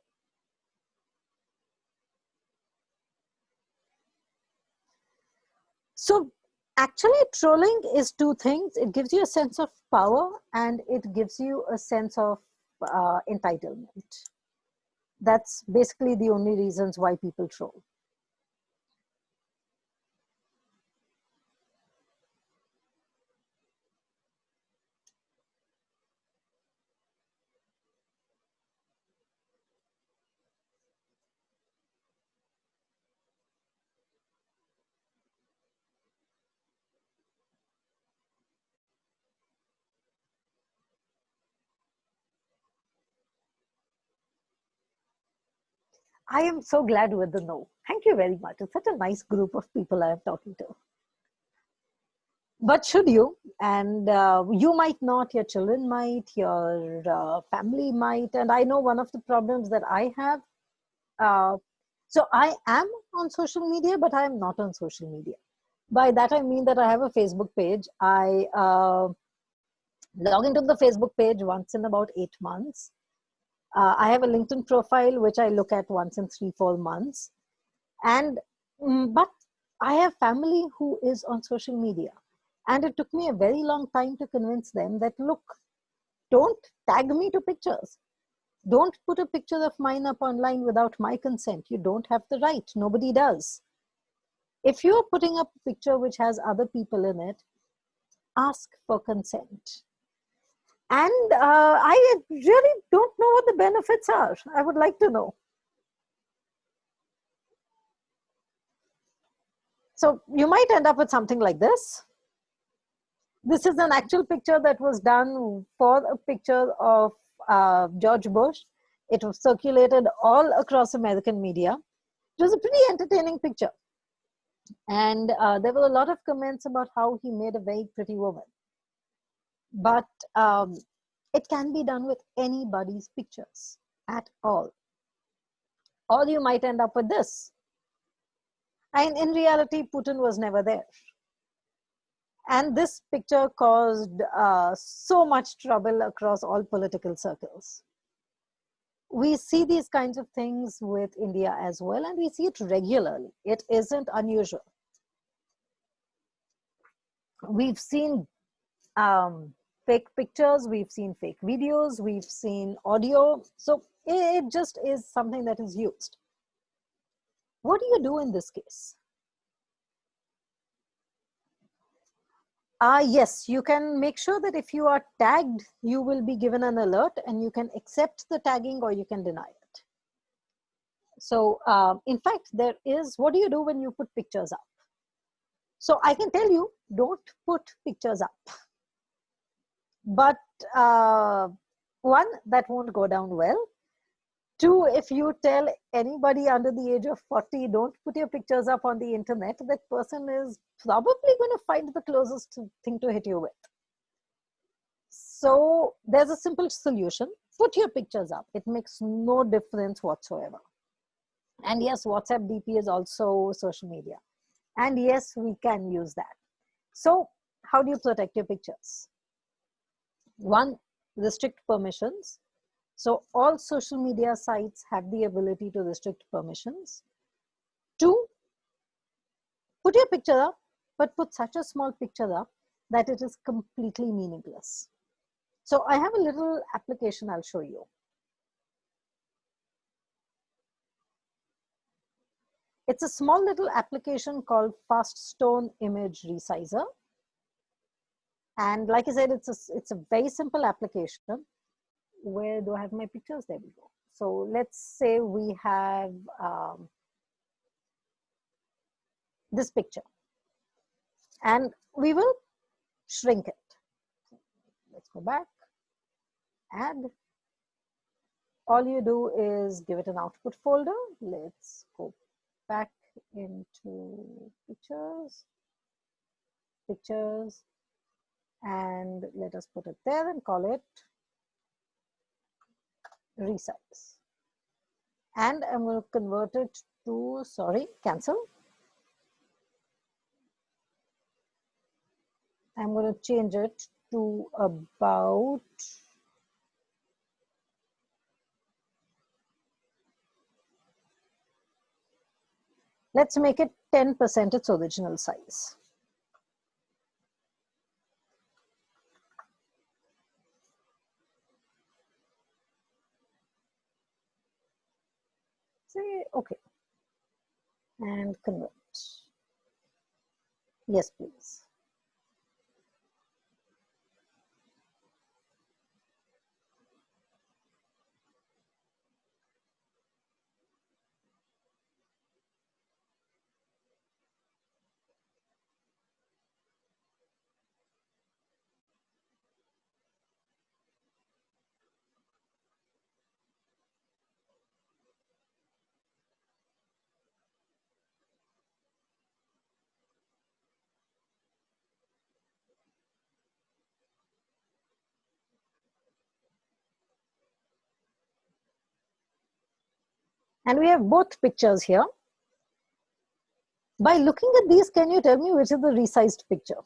So actually trolling is two things. It gives you a sense of power and it gives you a sense of entitlement. That's basically the only reasons why people troll. I am so glad with the no. Thank you very much. It's such a nice group of people I am talking to. But should you? And you might not, your children might, your family might. And I know one of the problems that I have. So I am on social media, but I am not on social media. By that I mean that I have a Facebook page. I log into the Facebook page once in about 8 months. I have a LinkedIn profile, which I look at once in 3-4 months. And, but I have family who is on social media. And it took me a very long time to convince them that, look, don't tag me to pictures. Don't put a picture of mine up online without my consent. You don't have the right. Nobody does. If you're putting up a picture which has other people in it, ask for consent. And I really don't know what the benefits are. I would like to know. So you might end up with something like this. This is an actual picture that was done for a picture of George Bush. It was circulated all across American media. It was a pretty entertaining picture. And there were a lot of comments about how he made a very pretty woman. But it can be done with anybody's pictures at all. Or you might end up with this. And in reality, Putin was never there. And this picture caused so much trouble across all political circles. We see these kinds of things with India as well, and we see it regularly. It isn't unusual. We've seen fake pictures, we've seen fake videos, we've seen audio. So it just is something that is used. What do you do in this case? Yes, you can make sure that if you are tagged, you will be given an alert and you can accept the tagging or you can deny it. So in fact, there is, what do you do when you put pictures up? So I can tell you, don't put pictures up. But one, that won't go down well. Two, if you tell anybody under the age of 40, don't put your pictures up on the internet, that person is probably going to find the closest thing to hit you with. So there's a simple solution. Put your pictures up. It makes no difference whatsoever. And yes, WhatsApp DP is also social media. And yes, we can use that. So how do you protect your pictures? One, restrict permissions. So all social media sites have the ability to restrict permissions. Two, put your picture up, but put such a small picture up that it is completely meaningless. So I have a little application I'll show you. It's a small little application called Fast Stone Image Resizer. And like I said, it's a very simple application. Where do I have my pictures? There we go. So let's say we have this picture and we will shrink it. Let's go back, add. all you do is give it an output folder. Let's go back into pictures, and let us put it there and call it resize. And I'm going to convert it to, sorry, cancel. I'm going to change it to about, let's make it 10% its original size. Say okay and convert. Yes, please. And we have both pictures here. By looking at these, can you tell me which is the resized picture?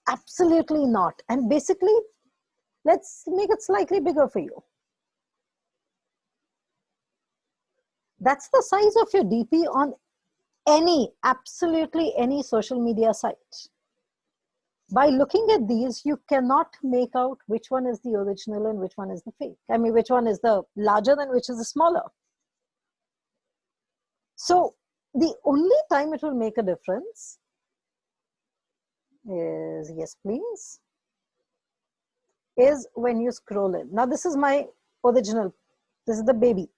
Absolutely not. And basically, let's make it slightly bigger for you. That's the size of your DP on absolutely any social media site. By looking at these, you cannot make out which one is the original and which one is the fake. I mean, which one is the larger and which is the smaller. So the only time it will make a difference is, yes, please, is when you scroll in. Now, this is my original. This is the baby.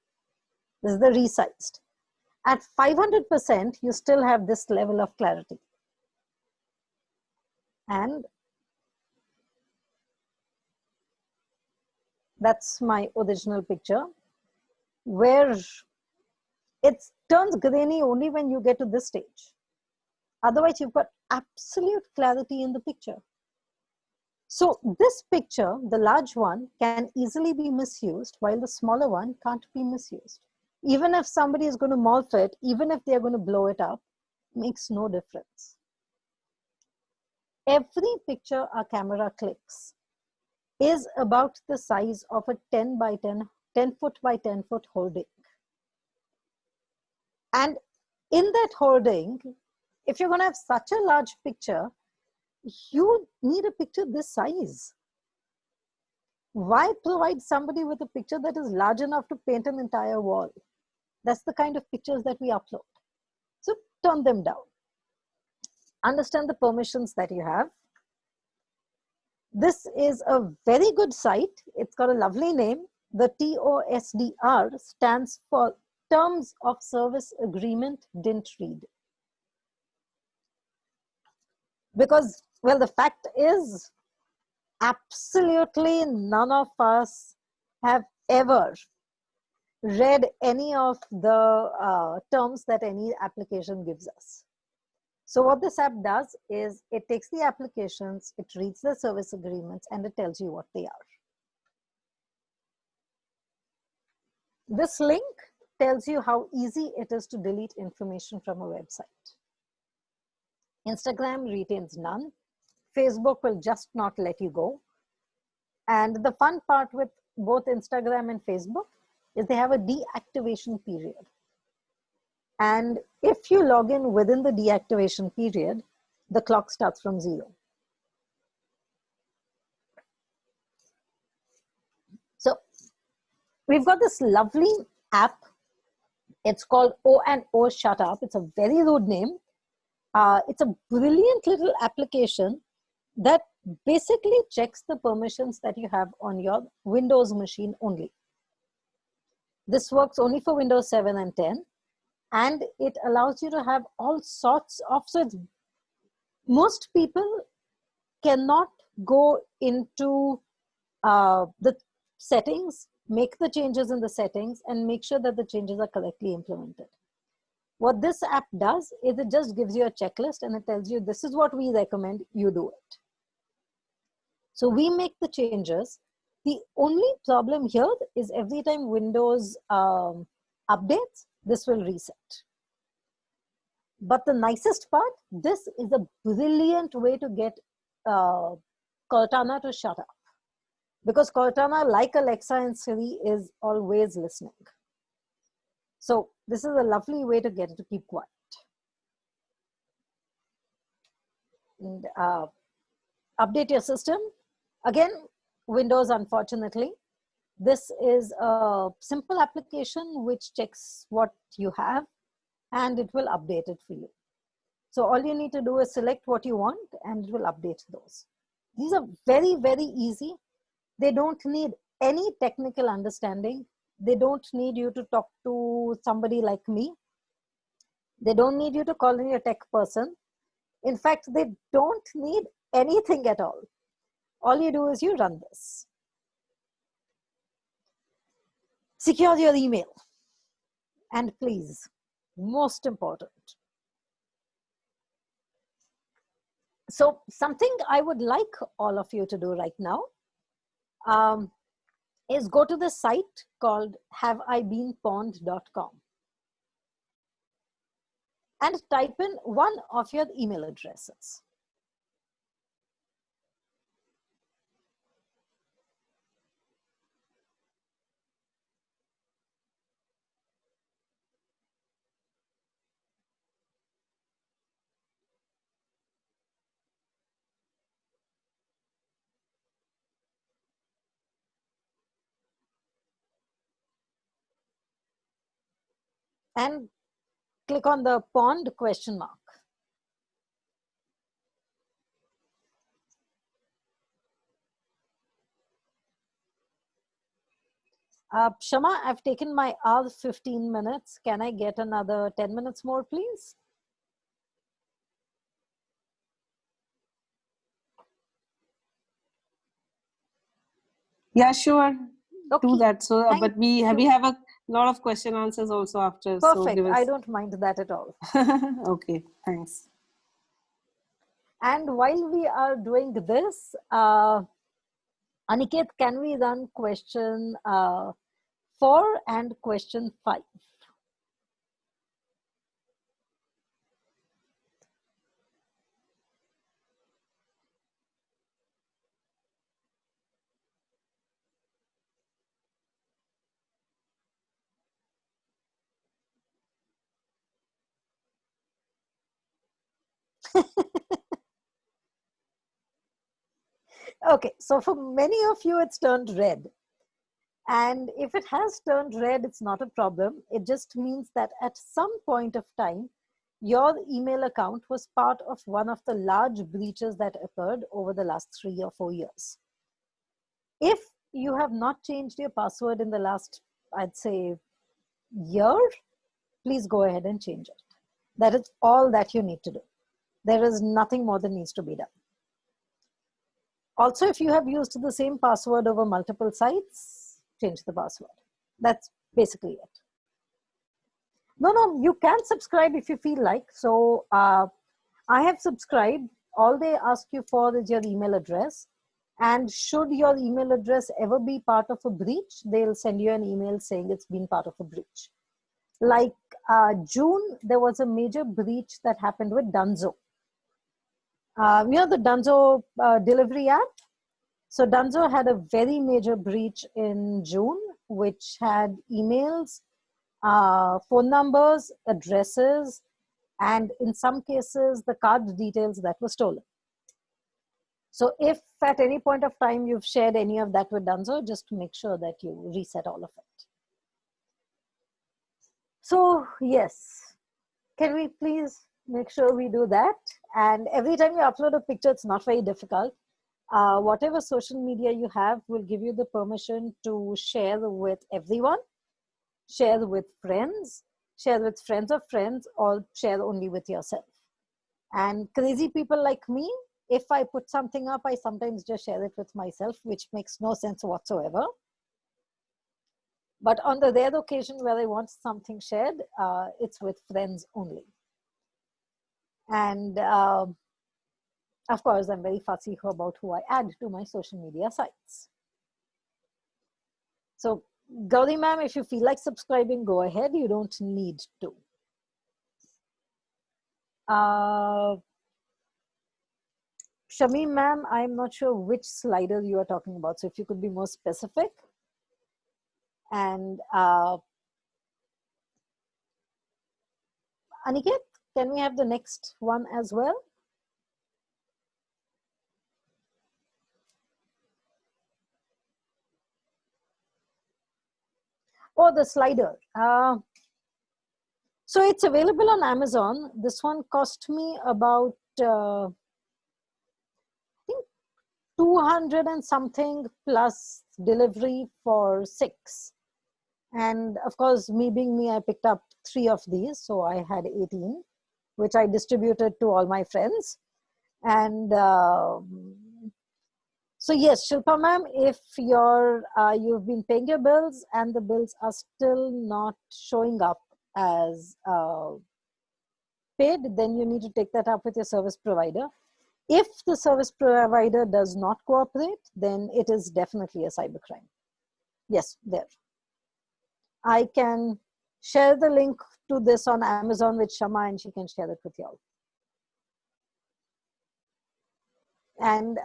This is the resized. At 500%, you still have this level of clarity. And that's my original picture, where it turns grainy only when you get to this stage. Otherwise, you've got absolute clarity in the picture. So this picture, the large one, can easily be misused, while the smaller one can't be misused. Even if somebody is going to morph it, even if they're going to blow it up, makes no difference. Every picture our camera clicks is about the size of a 10 foot by 10 foot hoarding. And in that hoarding, if you're going to have such a large picture, you need a picture this size. Why provide somebody with a picture that is large enough to paint an entire wall? That's the kind of pictures that we upload. So turn them down. Understand the permissions that you have. This is a very good site. It's got a lovely name. The TOSDR stands for Terms of Service Agreement Didn't Read. Because, well, the fact is, absolutely none of us have ever read any of the terms that any application gives us. So what this app does is it takes the applications, it reads the service agreements, and it tells you what they are. This link tells you how easy it is to delete information from a website. Instagram retains none. Facebook will just not let you go. And the fun part with both Instagram and Facebook is they have a deactivation period. And if you log in within the deactivation period, the clock starts from 0. So we've got this lovely app. It's called O&O Shut Up. It's a very rude name. It's a brilliant little application that basically checks the permissions that you have on your Windows machine only. This works only for Windows 7 and 10. And it allows you to have all sorts of, so most people cannot go into the settings, make the changes in the settings, and make sure that the changes are correctly implemented. What this app does is it just gives you a checklist and it tells you this is what we recommend you do it. So we make the changes. The only problem here is every time Windows updates, this will reset. But the nicest part, this is a brilliant way to get Cortana to shut up. Because Cortana, like Alexa and Siri, is always listening. So this is a lovely way to get it to keep quiet. And update your system. Again, Windows, unfortunately. This is a simple application which checks what you have and it will update it for you. So all you need to do is select what you want and it will update those. These are very, very easy. They don't need any technical understanding. They don't need you to talk to somebody like me. They don't need you to call in your tech person. In fact, they don't need anything at all. All you do is you run this. Secure your email. And please, most important. So something I would like all of you to do right now is go to the site called haveibeenpawned.com and type in one of your email addresses. And click on the pond question mark. Shama, I've taken my hour 15 minutes. Can I get another 10 minutes more, please? Yeah, sure. Okay. Do that. So, Thank but we you. have a lot of question answers also after. Perfect. So give us... I don't mind that at all. Okay, thanks. And while we are doing this, Aniket, can we run question 4 and question 5? Okay, so for many of you, it's turned red. And if it has turned red, it's not a problem. It just means that at some point of time, your email account was part of one of the large breaches that occurred over the last 3 or 4 years. If you have not changed your password in the last, I'd say, year, please go ahead and change it. That is all that you need to do. There is nothing more that needs to be done. Also, if you have used the same password over multiple sites, change the password. That's basically it. No, you can subscribe if you feel like. So I have subscribed. All they ask you for is your email address. And should your email address ever be part of a breach, they'll send you an email saying it's been part of a breach. Like June, there was a major breach that happened with Dunzo. You know the Dunzo delivery app? So Dunzo had a very major breach in June, which had emails, phone numbers, addresses, and in some cases, the card details that were stolen. So if at any point of time you've shared any of that with Dunzo, just make sure that you reset all of it. So yes, can we please make sure we do that? And every time you upload a picture, it's not very difficult. Whatever social media you have will give you the permission to share with everyone, share with friends of friends, or share only with yourself. And crazy people like me, if I put something up, I sometimes just share it with myself, which makes no sense whatsoever. But on the rare occasion where I want something shared, it's with friends only. And of course, I'm very fussy about who I add to my social media sites. So Gauri ma'am, if you feel like subscribing, go ahead. You don't need to. Shamim ma'am, I'm not sure which slider you are talking about. So if you could be more specific. And Aniket, can we have the next one as well? Oh, the slider. So it's available on Amazon. This one cost me about, I think 200 and something plus delivery for 6. And of course, me being me, I picked up 3 of these. So I had 18, which I distributed to all my friends. And so yes, Shilpa ma'am, if you've been paying your bills and the bills are still not showing up as paid, then you need to take that up with your service provider. If the service provider does not cooperate, then it is definitely a cybercrime. Yes, there. I can share the link to this on Amazon with Shama and she can share it with you all. And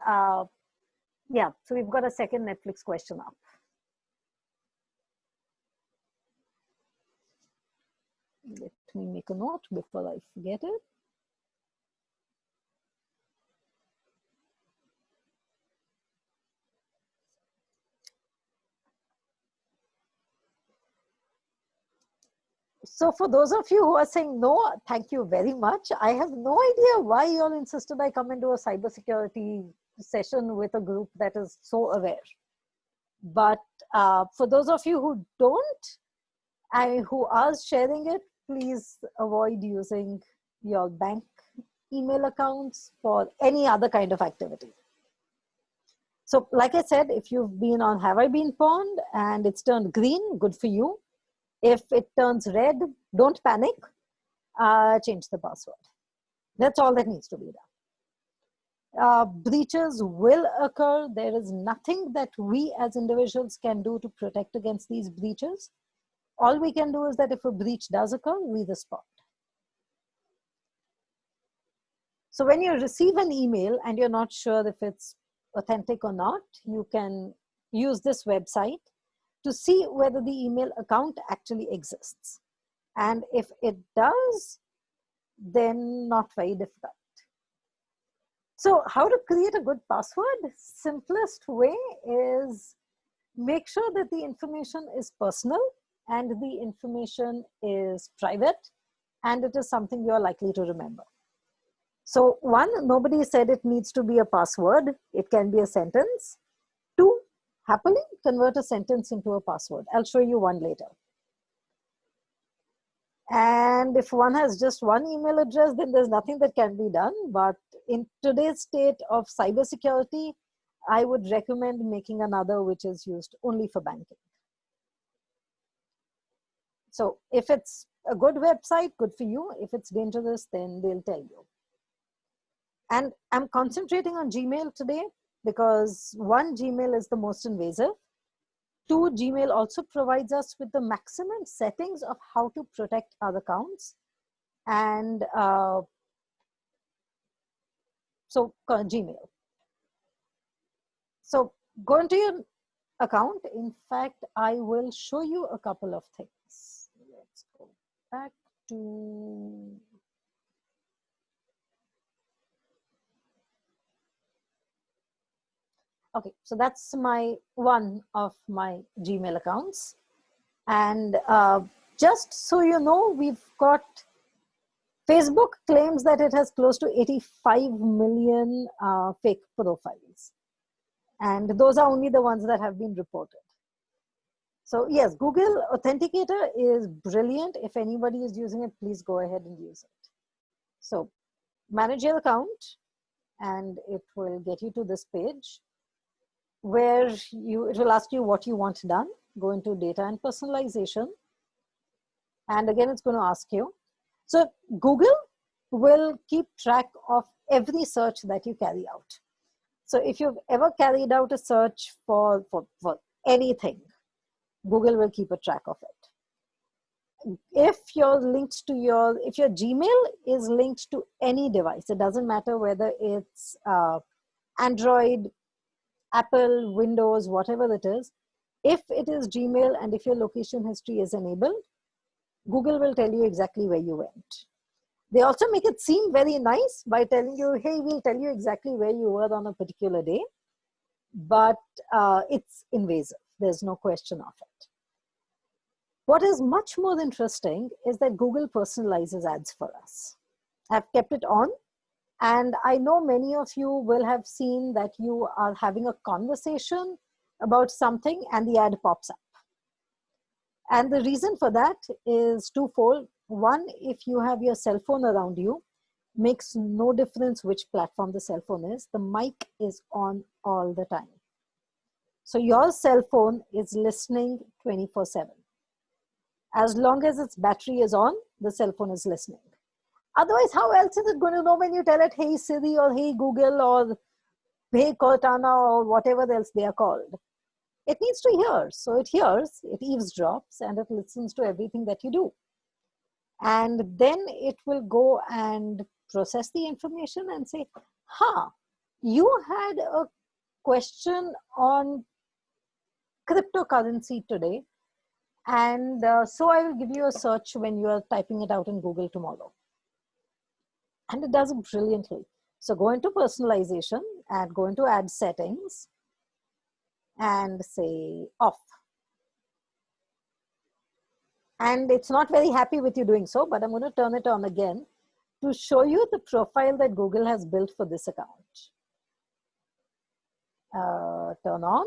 yeah, so we've got a second Netflix question up. Let me make a note before I forget it. So for those of you who are saying no, thank you very much. I have no idea why you all insisted I come into a cybersecurity session with a group that is so aware. But for those of you who don't and who are sharing it, please avoid using your bank email accounts for any other kind of activity. So like I said, if you've been on Have I Been Pawned and it's turned green, good for you. If it turns red, don't panic, change the password. That's all that needs to be done. Breaches will occur. There is nothing that we as individuals can do to protect against these breaches. All we can do is that if a breach does occur, we respond. So when you receive an email and you're not sure if it's authentic or not, you can use this website to see whether the email account actually exists. And if it does, then not very difficult. So how to create a good password? Simplest way is make sure that the information is personal and the information is private and it is something you're likely to remember. So 1, nobody said it needs to be a password. It can be a sentence. 2, happily convert a sentence into a password. I'll show you one later. And if one has just one email address, then there's nothing that can be done. But in today's state of cybersecurity, I would recommend making another which is used only for banking. So if it's a good website, good for you. If it's dangerous, then they'll tell you. And I'm concentrating on Gmail today because 1, Gmail is the most invasive. 2, Gmail also provides us with the maximum settings of how to protect our accounts. And so Gmail. So go into your account. In fact, I will show you a couple of things. Let's go back to... Okay, so that's one of my Gmail accounts. And just so you know, we've got, Facebook claims that it has close to 85 million fake profiles. And those are only the ones that have been reported. So yes, Google Authenticator is brilliant. If anybody is using it, please go ahead and use it. So manage your account and it will get you to this page where it will ask you what you want done. go into data and personalization. And again, it's going to ask you. So Google will keep track of every search that you carry out. So if you've ever carried out a search for anything, Google will keep a track of it. If if your Gmail is linked to any device, it doesn't matter whether it's Android, Apple, Windows, whatever it is, if it is Gmail and if your location history is enabled, Google will tell you exactly where you went. They also make it seem very nice by telling you, hey, we'll tell you exactly where you were on a particular day, but it's invasive. There's no question of it. What is much more interesting is that Google personalizes ads for us. I've kept it on, and I know many of you will have seen that you are having a conversation about something and the ad pops up. And the reason for that is twofold. One, if you have your cell phone around you, makes no difference which platform the cell phone is, the mic is on all the time. So your cell phone is listening 24/7. As long as its battery is on, the cell phone is listening. Otherwise, how else is it going to know when you tell it, hey Siri or hey Google or hey Cortana or whatever else they are called? It needs to hear. So it hears, it eavesdrops, and it listens to everything that you do. And then it will go and process the information and say, you had a question on cryptocurrency today. And so I will give you a search when you are typing it out in Google tomorrow. And it does it brilliantly. So go into personalization and go into ad settings and say off. And it's not very happy with you doing so, but I'm going to turn it on again to show you the profile that Google has built for this account. Turn on.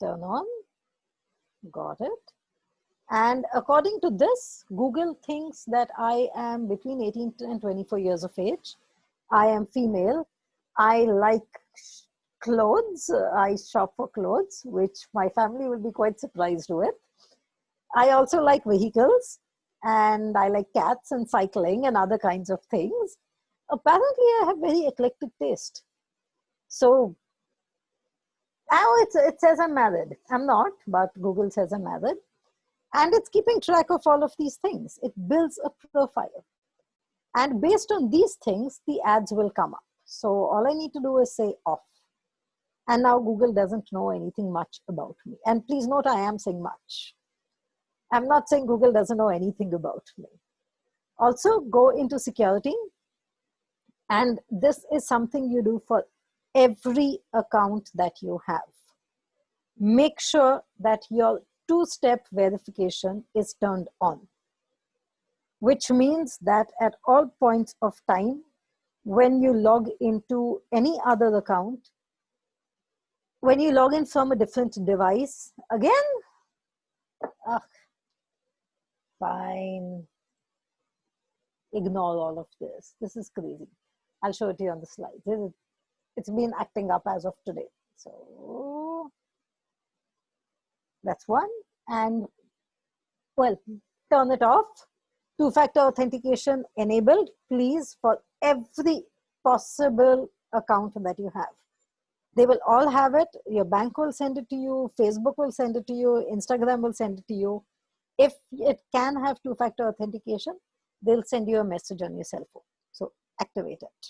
Turn on. Got it. And according to this, Google thinks that I am between 18 and 24 years of age. I am female. I like clothes. I shop for clothes, which my family will be quite surprised with. I also like vehicles, and I like cats and cycling and other kinds of things. Apparently, I have very eclectic taste. So now it says I'm married. I'm not, but Google says I'm married. And it's keeping track of all of these things. It builds a profile. And based on these things, the ads will come up. So all I need to do is say off. And now Google doesn't know anything much about me. And please note, I am saying much. I'm not saying Google doesn't know anything about me. Also, go into security. And this is something you do for every account that you have. Make sure that your two-step verification is turned on, which means that at all points of time, when you log into any other account, when you log in from a different device, again, fine, ignore all of this. This is crazy. I'll show it to you on the slides. It's been acting up as of today. So that's one. And well, turn it off. Two-factor authentication enabled, please, for every possible account that you have. They will all have it. Your bank will send it to you. Facebook will send it to you. Instagram will send it to you. If it can have two-factor authentication, they'll send you a message on your cell phone. So activate it.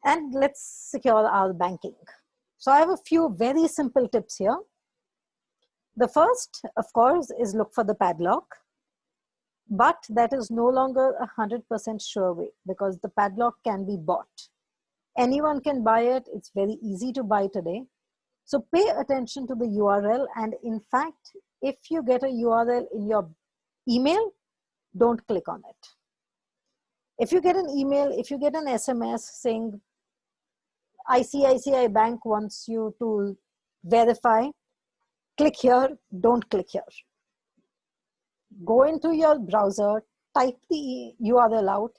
And let's secure our banking. So I have a few very simple tips here. The first, of course, is look for the padlock. But that is no longer 100% sure way because the padlock can be bought. Anyone can buy it. It's very easy to buy today. So pay attention to the URL. And in fact, if you get a URL in your email, don't click on it. If you get an email, if you get an SMS saying ICICI Bank wants you to verify, click here, don't click here. Go into your browser, type the URL out,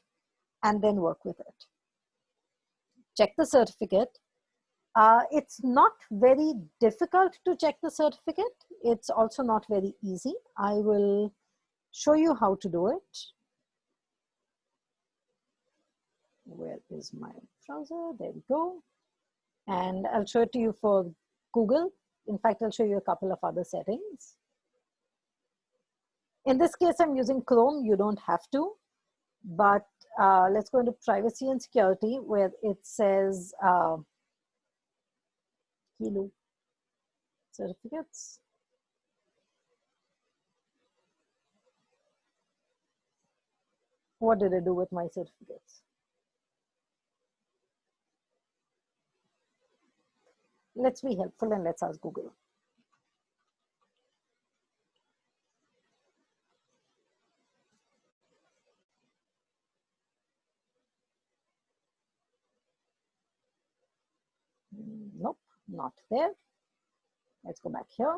and then work with it. check the certificate. It's not very difficult to check the certificate. It's also not very easy. I will show you how to do it. Where is my browser? There we go. And I'll show it to you for Google. In fact, I'll show you a couple of other settings. In this case, I'm using Chrome. You don't have to, but let's go into privacy and security where it says Kilo certificates. What did I do with my certificates? Let's be helpful and let's ask Google. Nope, not there. Let's go back here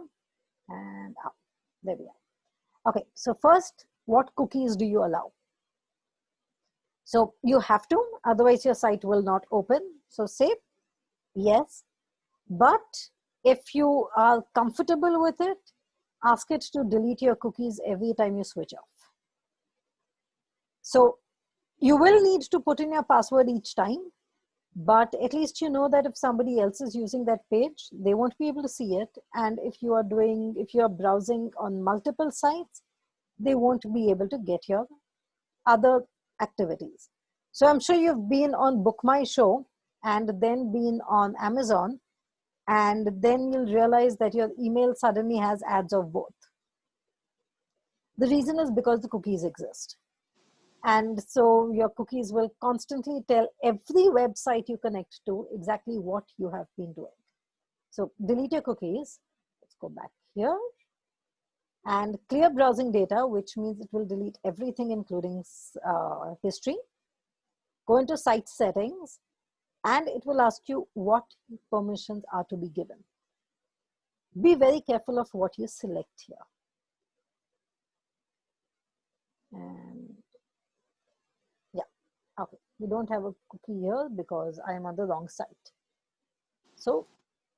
and up. There we are. Okay, so first, what cookies do you allow? So you have to, otherwise your site will not open. So say yes, but if you are comfortable with it, ask it to delete your cookies every time you switch off. So you will need to put in your password each time, but at least you know that if somebody else is using that page, they won't be able to see it. And if you are browsing on multiple sites, they won't be able to get your other activities. So I'm sure you've been on Book My Show and then been on Amazon, and then you'll realize that your email suddenly has ads of both. The reason is because the cookies exist. And so your cookies will constantly tell every website you connect to exactly what you have been doing. So delete your cookies. Let's go back here. And clear browsing data, which means it will delete everything including history. Go into site settings and it will ask you what permissions are to be given. Be very careful of what you select here. And yeah, okay, we don't have a cookie here because I am on the wrong site. So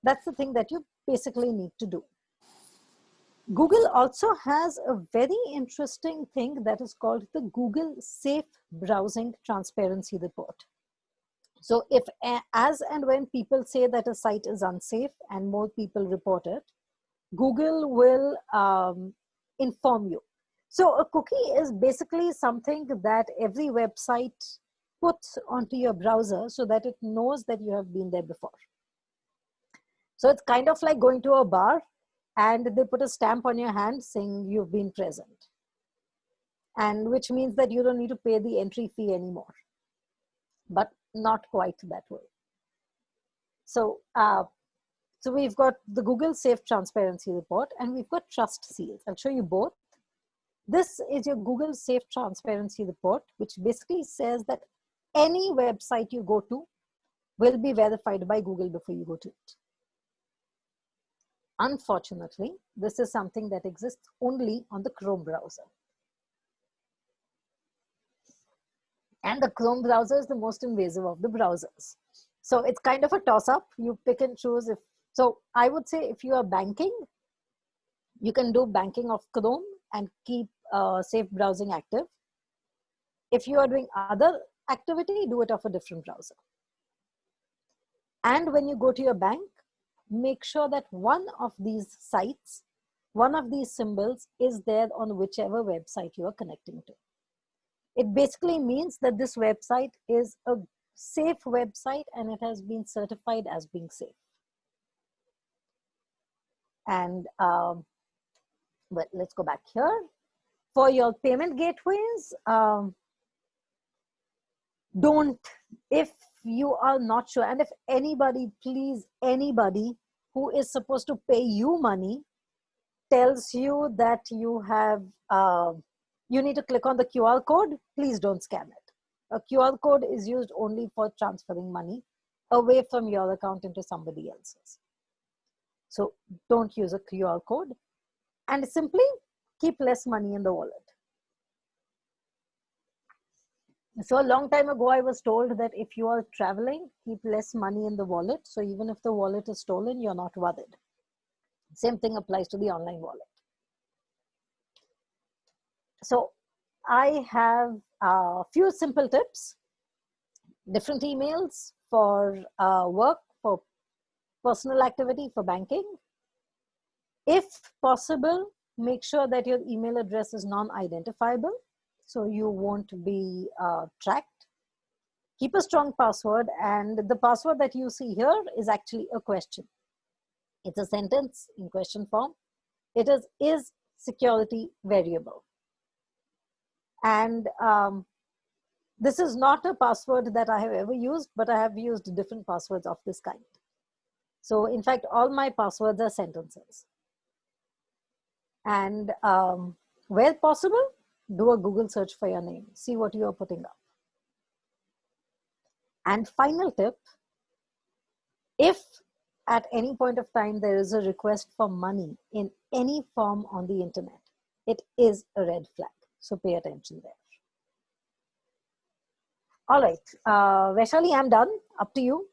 that's the thing that you basically need to do. Google also has a very interesting thing that is called the Google Safe Browsing Transparency Report. So if, as and when people say that a site is unsafe and more people report it, Google will inform you. So a cookie is basically something that every website puts onto your browser so that it knows that you have been there before. So it's kind of like going to a bar and they put a stamp on your hand saying you've been present, and which means that you don't need to pay the entry fee anymore, but not quite that way. So, so we've got the Google Safe Transparency Report and we've got trust seals. I'll show you both. This is your Google Safe Transparency Report, which basically says that any website you go to will be verified by Google before you go to it. Unfortunately, this is something that exists only on the Chrome browser. And the Chrome browser is the most invasive of the browsers. So it's kind of a toss-up. You pick and choose. So I would say if you are banking, you can do banking of Chrome and keep safe browsing active. If you are doing other activity, do it of a different browser. And when you go to your bank, make sure that one of these sites, one of these symbols is there on whichever website you are connecting to. It basically means that this website is a safe website and it has been certified as being safe. And but let's go back here. For your payment gateways, if you are not sure, and if anybody, please, anybody who is supposed to pay you money tells you that you have, you need to click on the QR code, please don't scan it. A QR code is used only for transferring money away from your account into somebody else's. So don't use a QR code and simply keep less money in the wallet. So a long time ago, I was told that if you are traveling, keep less money in the wallet. So even if the wallet is stolen, you're not worried. Same thing applies to the online wallet. So I have a few simple tips, different emails for work, for personal activity, for banking. If possible, make sure that your email address is non-identifiable, so you won't be tracked. Keep a strong password, and the password that you see here is actually a question. It's a sentence in question form. It is security variable. And this is not a password that I have ever used, but I have used different passwords of this kind. So in fact, all my passwords are sentences. And where possible, do a Google search for your name. See what you are putting up. And final tip, if at any point of time there is a request for money in any form on the internet, it is a red flag. So pay attention there. All right, Vaishali, I'm done. Up to you.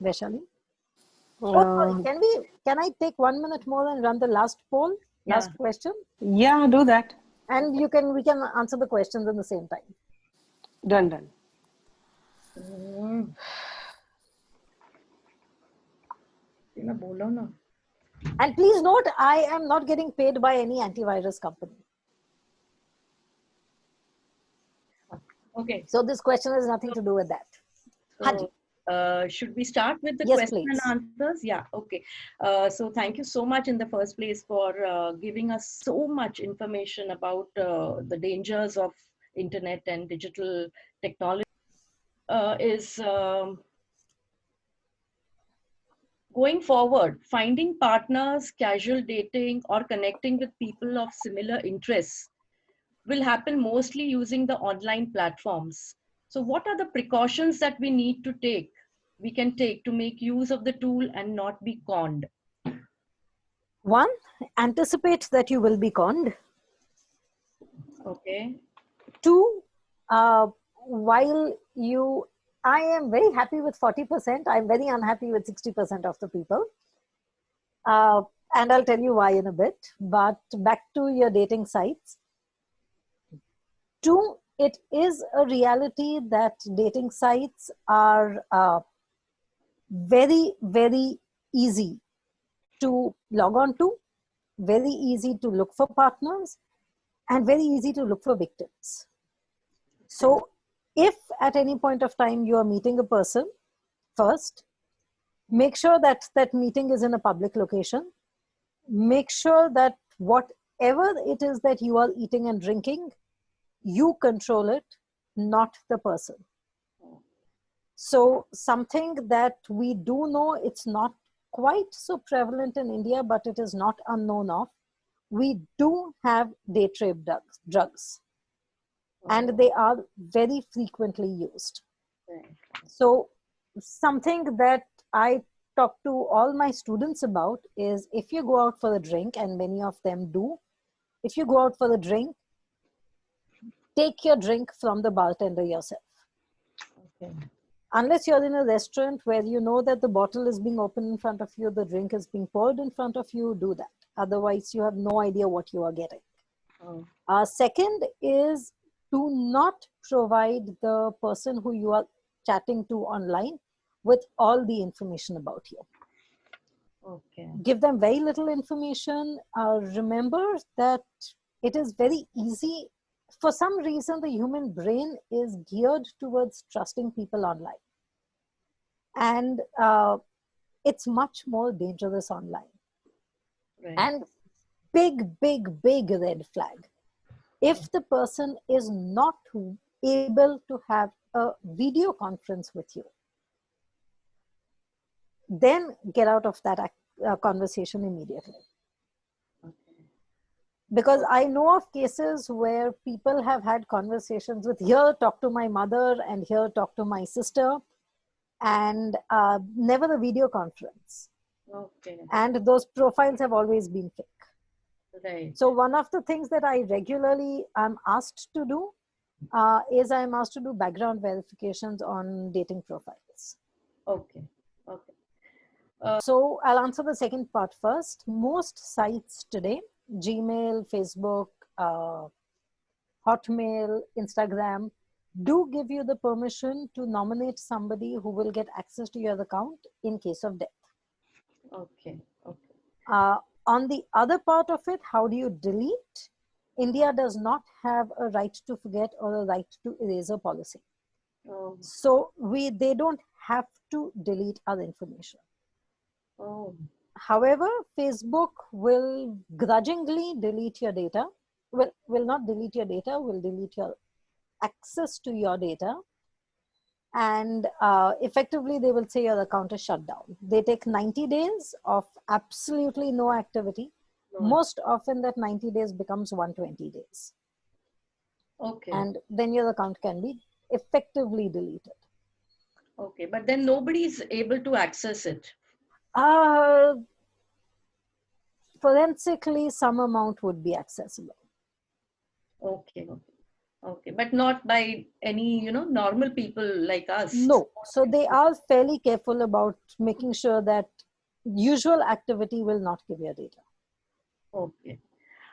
Vaishali? Oh, sorry. Can I take 1 minute more and run the last poll, last question? Yeah, do that. And we can answer the questions in the same time. Done. And please note, I am not getting paid by any antivirus company. Okay. So this question has nothing to do with that. So, should we start with the Yes, question please. and answers? Yeah, okay. So thank you so much in the first place for giving us so much information about the dangers of internet and digital technology. Going forward, finding partners, casual dating, or connecting with people of similar interests will happen mostly using the online platforms. So what are the precautions that we can take to make use of the tool and not be conned? One, anticipate that you will be conned. Okay. Two, while I am very happy with 40%, I'm very unhappy with 60% of the people. And I'll tell you why in a bit. But back to your dating sites. Two, it is a reality that dating sites are very, very easy to log on to, very easy to look for partners, and very easy to look for victims. So if at any point of time you are meeting a person, first, make sure that that meeting is in a public location. Make sure that whatever it is that you are eating and drinking, you control it, not the person. So something that we do know, it's not quite so prevalent in India, but it is not unknown of. We do have date rape drugs, and they are very frequently used. So something that I talk to all my students about is, if you go out for a drink, and many of them do, if you go out for a drink, take your drink from the bartender yourself. Okay. Unless you're in a restaurant where you know that the bottle is being opened in front of you, the drink is being poured in front of you, do that. Otherwise, you have no idea what you are getting. Second is, do not provide the person who you are chatting to online with all the information about you. Okay. Give them very little information. Remember that it is very easy. For some reason, the human brain is geared towards trusting people online. And it's much more dangerous online. Right. And big red flag. If the person is not able to have a video conference with you, then get out of that conversation immediately. Because I know of cases where people have had conversations with, here, talk to my mother, and here, talk to my sister. and never a video conference. Okay. And those profiles have always been fake. Right. So one of the things that I regularly am asked to do is I'm asked to do background verifications on dating profiles. Okay. Okay. So I'll answer the second part first. Most sites today, Gmail, Facebook, Hotmail, Instagram, do give you the permission to nominate somebody who will get access to your account in case of death. Okay. Okay. On the other part of it, how do you delete? India does not have a right to forget or a right to eraser policy. Oh. So they don't have to delete our information. Oh. However, Facebook will grudgingly delete your data. Will not delete your data, will delete your access to your data. And effectively, they will say your account is shut down. They take 90 days of absolutely no activity. No. Most often that 90 days becomes 120 days. Okay. And then your account can be effectively deleted. Okay. But then nobody is able to access it. Forensically, some amount would be accessible. Okay. Okay. Okay. But not by any, normal people like us. No. So they are fairly careful about making sure that usual activity will not give your data. Okay.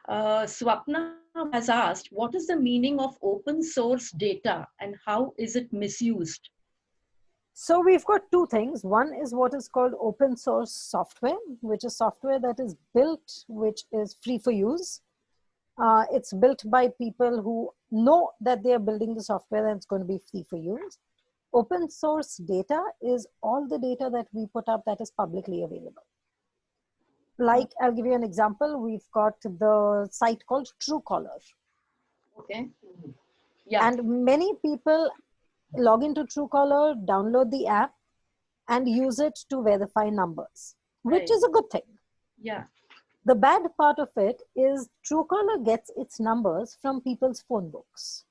Swapna has asked, what is the meaning of open source data and how is it misused? So we've got two things. One is what is called open source software, which is software that is built, which is free for use. It's built by people who know that they are building the software and it's going to be free for use. Open source data is all the data that we put up that is publicly available. Like, I'll give you an example. We've got the site called Truecaller. Okay. Yeah. And many people log into Truecaller, download the app, and use it to verify numbers, which Right. is a good thing. Yeah. The bad part of it is Truecaller gets its numbers from people's phone books.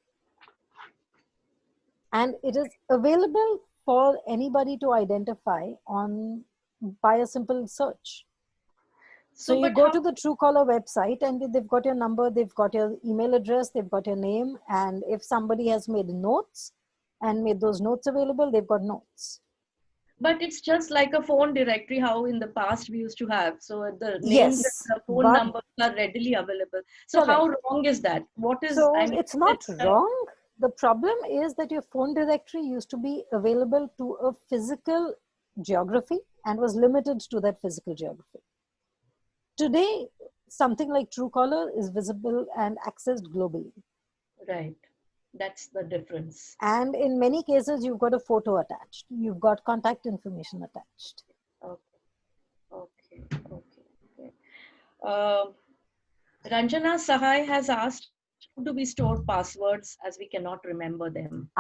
And it is available for anybody to identify by a simple search. So you go to the Truecaller website and they've got your number, they've got your email address, they've got your name. And if somebody has made notes and made those notes available, they've got notes. But it's just like a phone directory, how in the past we used to have. So the names Yes, and the phone numbers are readily available. So correct. how wrong is that? What is, So I mean, it's not wrong. The problem is that your phone directory used to be available to a physical geography and was limited to that physical geography. Today, something like Truecaller is visible and accessed globally. Right. That's the difference. And in many cases, you've got a photo attached. You've got contact information attached. Okay. Okay. Okay. Okay. Ranjana Sahai has asked, how do we store passwords as we cannot remember them?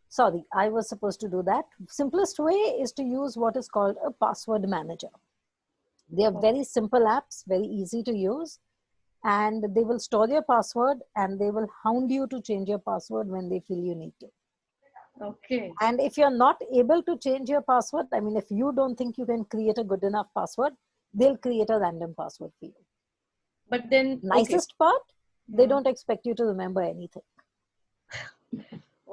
Sorry, I was supposed to do that. Simplest way is to use what is called a password manager. They are very simple apps, very easy to use, and they will store your password and they will hound you to change your password when they feel you need to. Okay. And if you're not able to change your password, I mean, if you don't think you can create a good enough password, they'll create a random password for you. But then, Nicest part, they don't expect you to remember anything.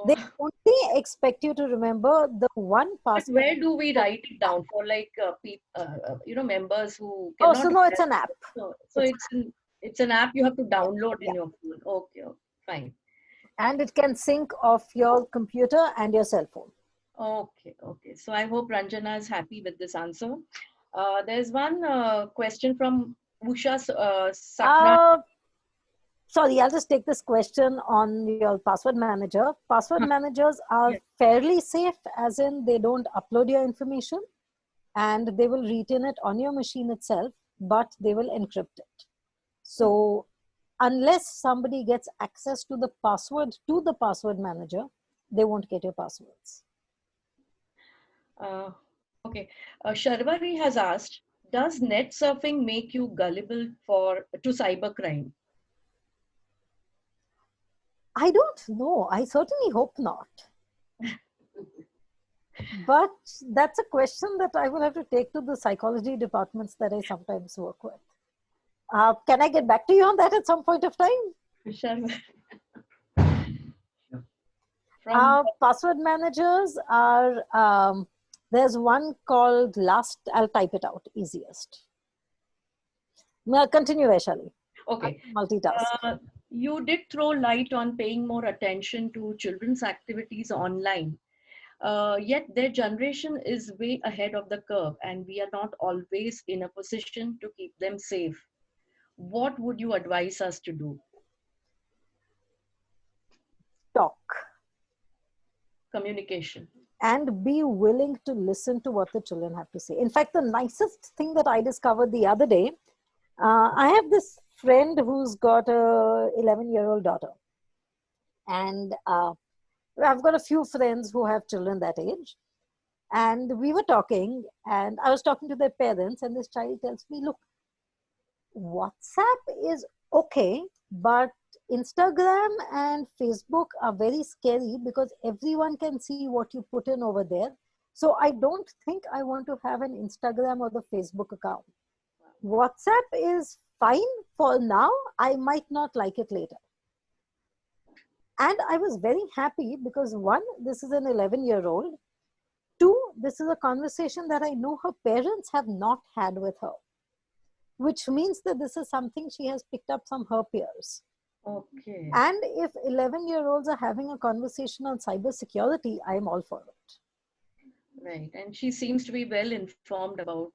They only expect you to remember the one password. But where do we write it down for, like, members who cannot? Oh, so no, it's an app. So it's an app you have to download in your phone. Okay, fine. And it can sync off your computer and your cell phone. Okay, okay. So I hope Ranjana is happy with this answer. There's one question from Usha Sakna. Sorry, I'll just take this question on your password manager. Password managers are fairly safe, as in they don't upload your information and they will retain it on your machine itself, but they will encrypt it. So unless somebody gets access to the password manager, they won't get your passwords. Okay. Sharvari has asked, does net surfing make you gullible to cybercrime? I don't know. I certainly hope not. But that's a question that I will have to take to the psychology departments that I sometimes work with. Can I get back to you on that at some point of time? Sure. From Password managers are, there's one called last, I'll type it out, easiest. Now continue, Vaishali. okay. Multitask. You did throw light on paying more attention to children's activities online. Yet their generation is way ahead of the curve, and we are not always in a position to keep them safe. What would you advise us to do? Talk. Communication. And be willing to listen to what the children have to say. In fact, the nicest thing that I discovered the other day, I have this friend who's got a 11-year-old daughter. And I've got a few friends who have children that age. And we were talking, and I was talking to their parents, and this child tells me, look, WhatsApp is okay, but Instagram and Facebook are very scary because everyone can see what you put in over there. So I don't think I want to have an Instagram or the Facebook account. WhatsApp is fine for now. I might not like it later. And I was very happy because one, this is an 11-year-old. Two, this is a conversation that I know her parents have not had with her, which means that this is something she has picked up from her peers. Okay. And if 11-year-olds are having a conversation on cybersecurity, I am all for it. Right. And she seems to be well informed about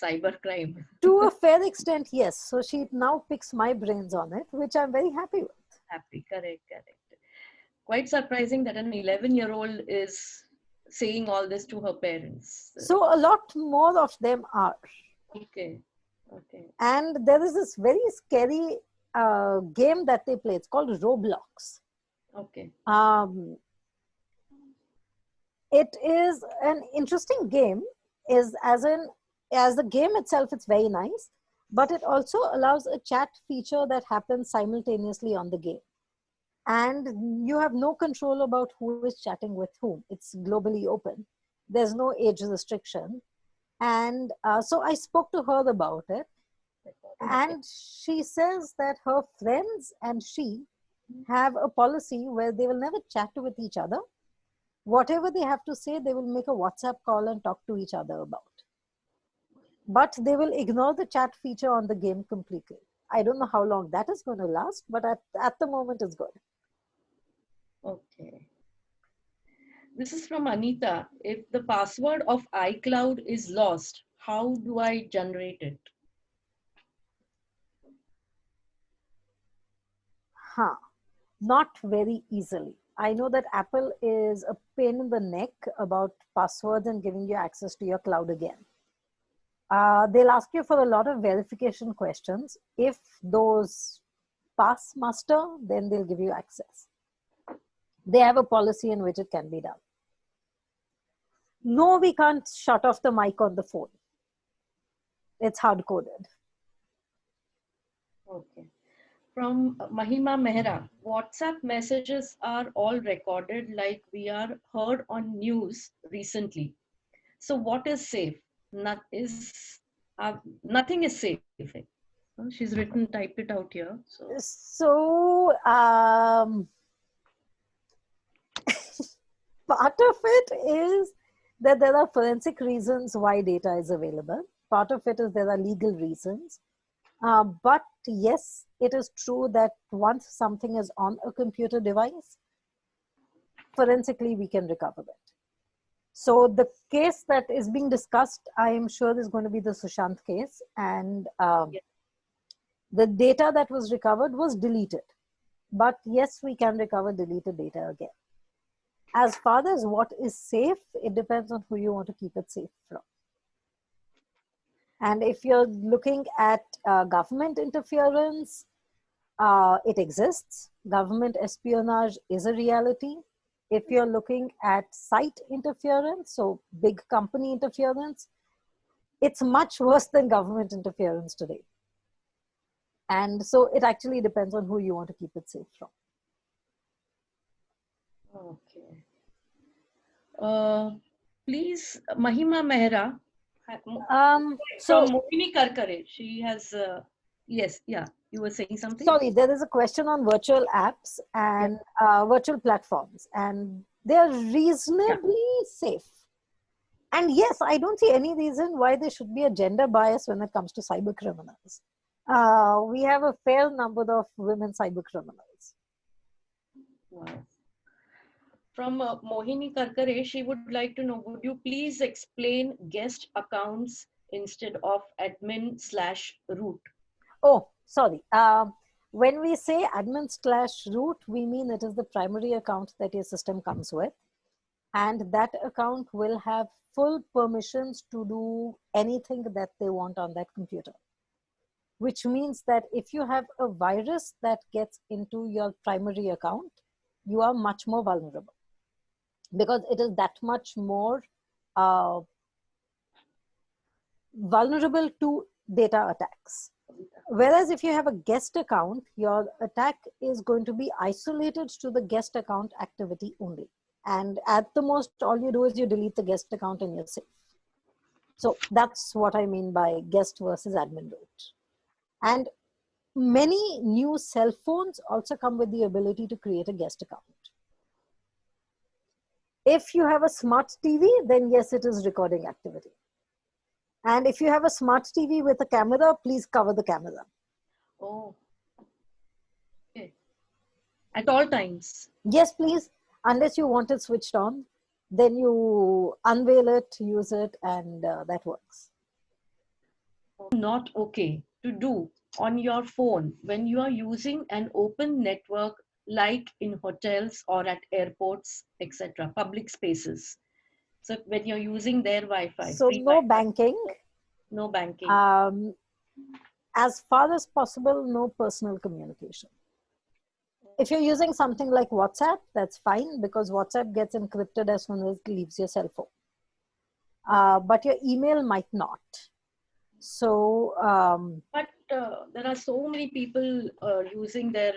cybercrime. To a fair extent, yes. So she now picks my brains on it, which I'm very happy with. Happy. Correct. Quite surprising that an 11-year-old is saying all this to her parents. So a lot more of them are. Okay. And there is this very scary game that they play. It's called Roblox. Okay. It is an interesting game. As the game itself, it's very nice, but it also allows a chat feature that happens simultaneously on the game. And you have no control about who is chatting with whom. It's globally open. There's no age restriction. And so I spoke to her about it. And she says that her friends and she have a policy where they will never chat with each other. Whatever they have to say, they will make a WhatsApp call and talk to each other about. But they will ignore the chat feature on the game completely. I don't know how long that is going to last, but at the moment it's good. Okay. This is from Anita. If the password of iCloud is lost, how do I generate it? Not very easily. I know that Apple is a pain in the neck about passwords and giving you access to your cloud again. They'll ask you for a lot of verification questions. If those pass muster, then they'll give you access. They have a policy in which it can be done. No, we can't shut off the mic on the phone. It's hard-coded. Okay. From Mahima Mehra, WhatsApp messages are all recorded like we are heard on news recently. So what is safe? Nothing is safe. She's written, typed it out here. So part of it is that there are forensic reasons why data is available. Part of it is there are legal reasons. But yes, it is true that once something is on a computer device, forensically we can recover it. So the case that is being discussed, I am sure is going to be the Sushant case, and the data that was recovered was deleted. But yes, we can recover deleted data again. As far as what is safe, it depends on who you want to keep it safe from. And if you're looking at government interference, it exists. Government espionage is a reality. If you're looking at site interference, so big company interference, it's much worse than government interference today. And so it actually depends on who you want to keep it safe from. Okay. Please, Mahima Mehra So, from Mohini Karkare. She has, yes, yeah, you were saying something? sorry, there is a question on virtual apps Yeah. and virtual platforms, and they are reasonably safe. And yes, I don't see any reason why there should be a gender bias when it comes to cyber criminals. We have a fair number of women cyber criminals. Wow. From Mohini Karkare, she would like to know, would you please explain guest accounts instead of admin/root? Oh, sorry. When we say admin/root, we mean it is the primary account that your system comes with. And that account will have full permissions to do anything that they want on that computer. Which means that if you have a virus that gets into your primary account, you are much more vulnerable because it is that much more vulnerable to data attacks. Whereas if you have a guest account, your attack is going to be isolated to the guest account activity only. And at the most, all you do is you delete the guest account and you're safe. So that's what I mean by guest versus admin root. And many new cell phones also come with the ability to create a guest account. If you have a smart TV, then yes, it is recording activity. And if you have a smart TV with a camera, please cover the camera. Oh, okay. At all times. Yes, please. Unless you want it switched on, then you unveil it, use it, and that works. Not okay to do on your phone when you are using an open network like in hotels or at airports, etc., public spaces. So when you're using their Wi-Fi, So free no Wi-Fi, banking. no banking. As far as possible, no personal communication. If you're using something like WhatsApp, that's fine because WhatsApp gets encrypted as soon as it leaves your cell phone. But your email might not. So, but there are so many people using their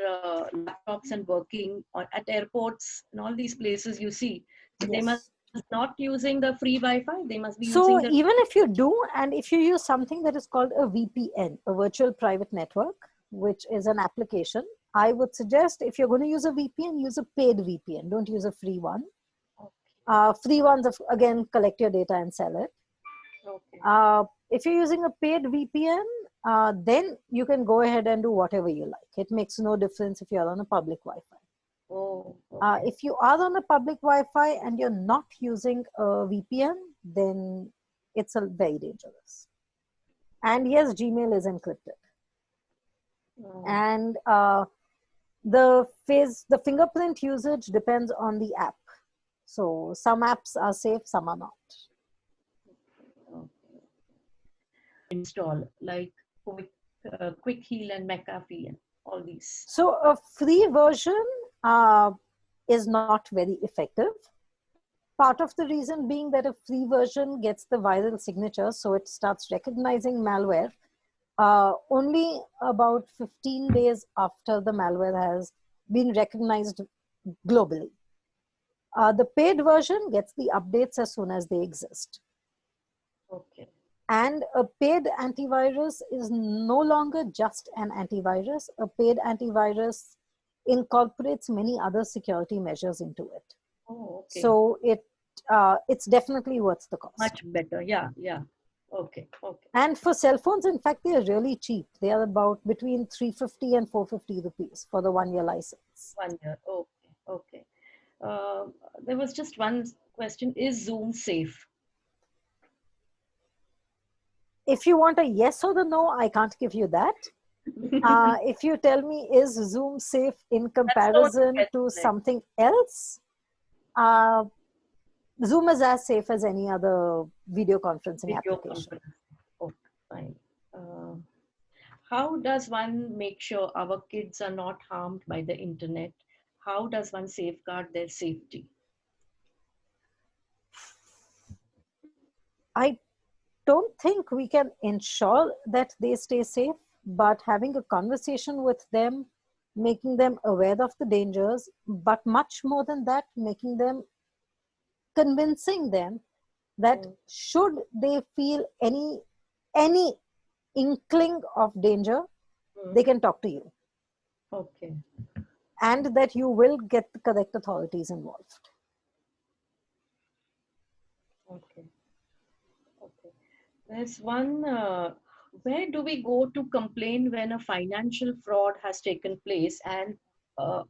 laptops and working at airports and all these places you see. So they must not using the free Wi-Fi. They must be using the... even if you do, and if you use something that is called a VPN, a virtual private network, which is an application, I would suggest if you're going to use a VPN, use a paid VPN. Don't use a free one. Okay. Free ones, again, collect your data and sell it. Okay. If you're using a paid VPN, then you can go ahead and do whatever you like. It makes no difference if you're on a public Wi-Fi. Oh, okay. If you are on a public Wi-Fi and you're not using a VPN, then it's very dangerous. And yes, Gmail is encrypted. Oh. And the fingerprint usage depends on the app. So some apps are safe, some are not. Install like Quick Heal and McAfee and all these. So a free version is not very effective. Part of the reason being that a free version gets the viral signature, so it starts recognizing malware only about 15 days after the malware has been recognized globally. The paid version gets the updates as soon as they exist. Okay. And a paid antivirus is no longer just an antivirus. A paid antivirus incorporates many other security measures into it. Oh, okay. So it's definitely worth the cost. Much better, yeah. Okay. And for cell phones, in fact, they are really cheap. They are about between 350 and 450 rupees for the 1-year license. 1 year, okay. There was just one question: is Zoom safe? If you want a yes or the no, I can't give you that. If you tell me, is Zoom safe in comparison to something else? Zoom is as safe as any other video conferencing application. Okay, fine. How does one make sure our kids are not harmed by the internet? How does one safeguard their safety? I don't think we can ensure that they stay safe, but having a conversation with them, making them aware of the dangers, but much more than that, convincing them that should they feel any inkling of danger, they can talk to you, Okay. and that you will get the correct authorities involved. Okay. Okay. There's one, where do we go to complain when a financial fraud has taken place? And uh,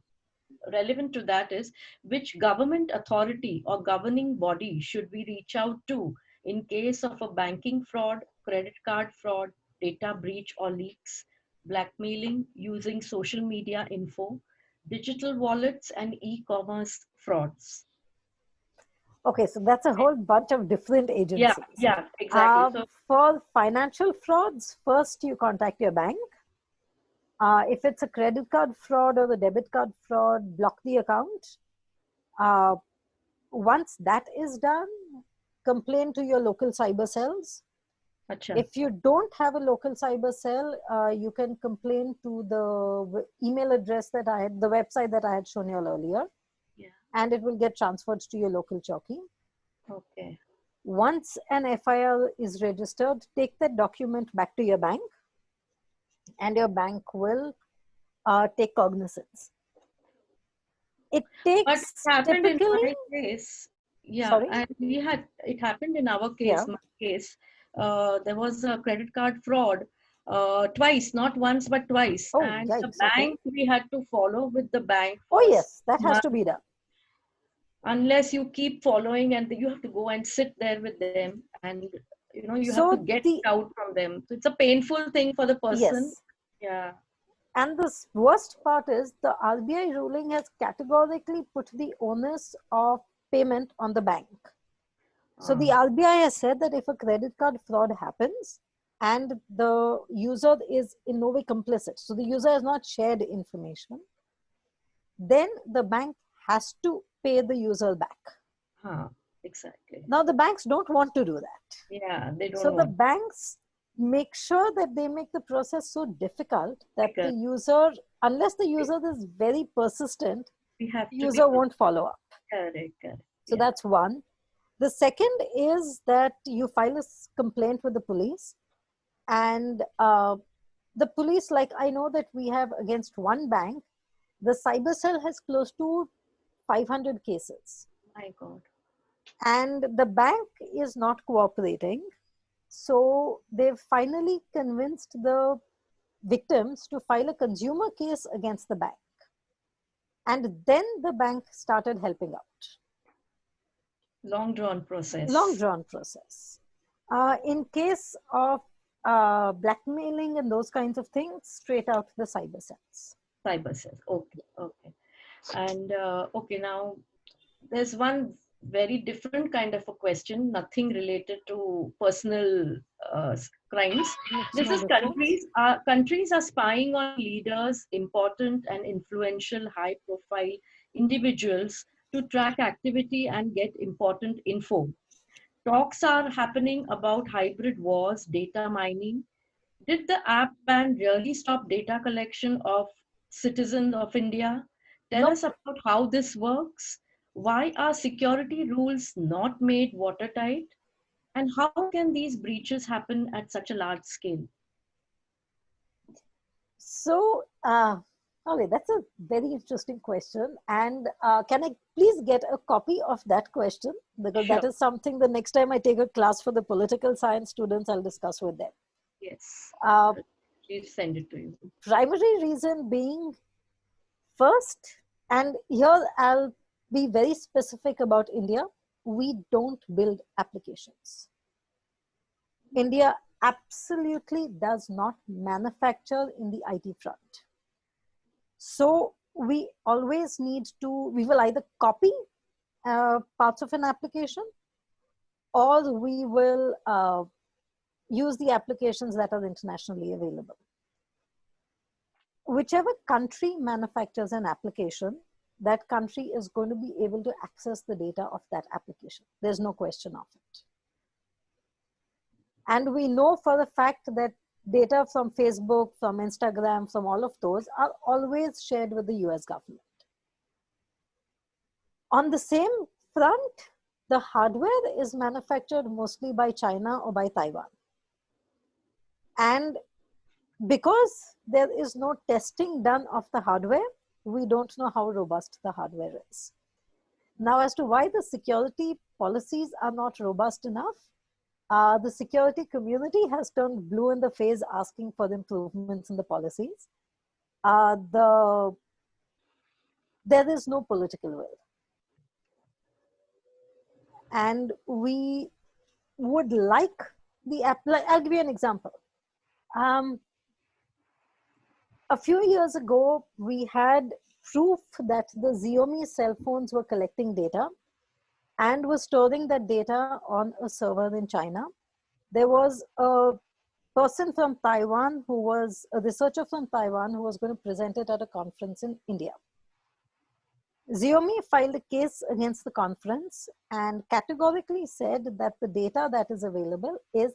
relevant to that is, which government authority or governing body should we reach out to in case of a banking fraud, credit card fraud, data breach or leaks, blackmailing using social media info, digital wallets, and e-commerce frauds? Okay, so that's a whole bunch of different Yeah, agencies. yeah, exactly. So, For financial frauds, first you contact your bank. If it's a credit card fraud or a debit card fraud, block the account. Uh, Once that is done, complain to your local cyber cells. acha. If you don't have a local cyber cell, you can complain to the email address that I had, the website that I had shown you all earlier, Yeah. and it will get transferred to your local chowki. Okay. Once an FIR is registered, take that document back to your bank, and your bank will take cognizance. It But it takes happened in typically, my case. Yeah, sorry, and it happened in our yeah, case, my case. There was a credit card fraud twice, not once, but twice. oh, And the yikes, okay. bank, we had to follow with the bank Oh, for yes, that has to months, be done. unless you keep following and you have to go and sit there with them and you have to So, get out from them. So it's a painful thing for the person. yes, Yeah. and the worst part is the RBI ruling has categorically put the onus of payment on the bank. So the RBI has said that if a credit card fraud happens and the user is in no way complicit, so the user has not shared information, then the bank has to pay the user back. Exactly. Now the banks don't want to do that. Yeah, they So don't the want. banks make sure that they make the process so difficult that the Because user, unless the user is very persistent, we have the to be user won't follow up. correct. So Yeah. that's one. The second is that you file a complaint with the police, and the police, like I know that we have against one bank, the cyber cell has close to 500 cases, My God. and the bank is not cooperating. So they've finally convinced the victims to file a consumer case against the bank. And then the bank started helping out. Long drawn process. Long drawn process. In case of blackmailing and those kinds of things, straight out the cyber cells. Cyber cells. Okay. And okay, now there's one very different kind of a question, nothing related to personal crimes. Makes This no is difference. countries are spying on leaders, important and influential, high profile individuals to track activity and get important info. Talks are happening about hybrid wars, data mining. Did the app ban really stop data collection of citizens of India? Tell Nope. us about how this works. Why are security rules not made watertight? And how can these breaches happen at such a large scale? So, okay, that's a very interesting question. And can I please get a copy of that question? Because that Sure. is something the next time I take a class for the political science students, I'll discuss with them. Yes. Uh, Please send it to you. Primary reason being, first, and here I'll be very specific about India, we don't build applications. India absolutely does not manufacture in the IT front. So we always need to, we will either copy parts of an application, or we will use the applications that are internationally available. Whichever country manufactures an application, that country is going to be able to access the data of that application. There's no question of it. And we know for the fact that data from Facebook, from Instagram, from all of those are always shared with the US government. On the same front, the hardware is manufactured mostly by China or by Taiwan. And because there is no testing done of the hardware, we don't know how robust the hardware is. Now, as to why the security policies are not robust enough, the security community has turned blue in the face asking for improvements in the policies. There is no political will. And we would like I'll give you an example. A few years ago, we had proof that the Xiaomi cell phones were collecting data and were storing that data on a server in China. There was a person from Taiwan who was a researcher from Taiwan who was going to present it at a conference in India. Xiaomi filed a case against the conference and categorically said that the data that is available is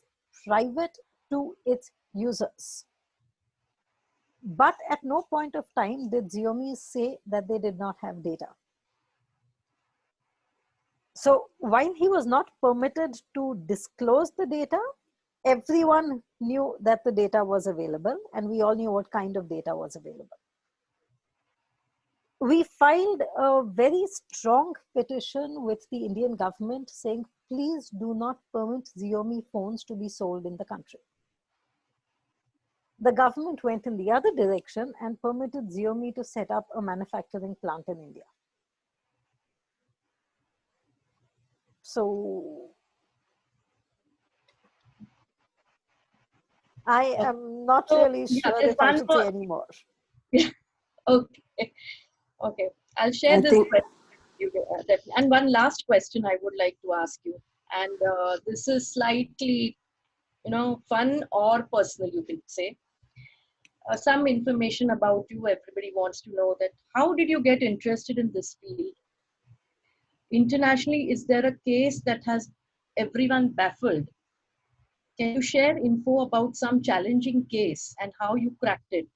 private to its users. But at no point of time did Xiaomi say that they did not have data. So while he was not permitted to disclose the data, everyone knew that the data was available, and we all knew what kind of data was available. We filed a very strong petition with the Indian government saying, please do not permit Xiaomi phones to be sold in the country. The government went in the other direction and permitted Xiaomi to set up a manufacturing plant in India. So I am not really sure there's if I one should more. say any more. Okay. Okay. I'll share I this think question with you. Definitely. And one last question I would like to ask you. And this is slightly, fun or personal, you can say. Some information about you. Everybody wants to know that how did you get interested in this field? Internationally, is there a case that has everyone baffled? Can you share info about some challenging case and how you cracked it?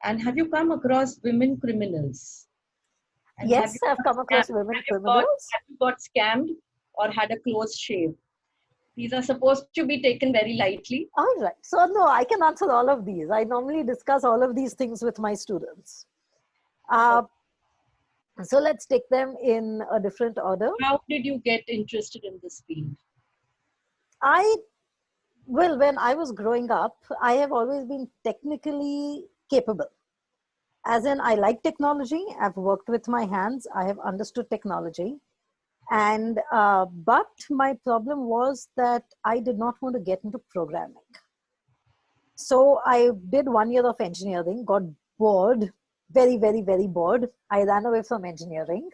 And have you come across women criminals? And Yes, I've come across women criminals. have you got scammed or had a close shave? These are supposed to be taken very lightly. All right. So no, I can answer all of these. I normally discuss all of these things with my students. So let's take them in a different order. How did you get interested in this field? Well, when I was growing up, I have always been technically capable. As in, I like technology. I've worked with my hands. I have understood technology. And, but my problem was that I did not want to get into programming. So I did 1 year of engineering, got bored, very, very, very bored. I ran away from engineering.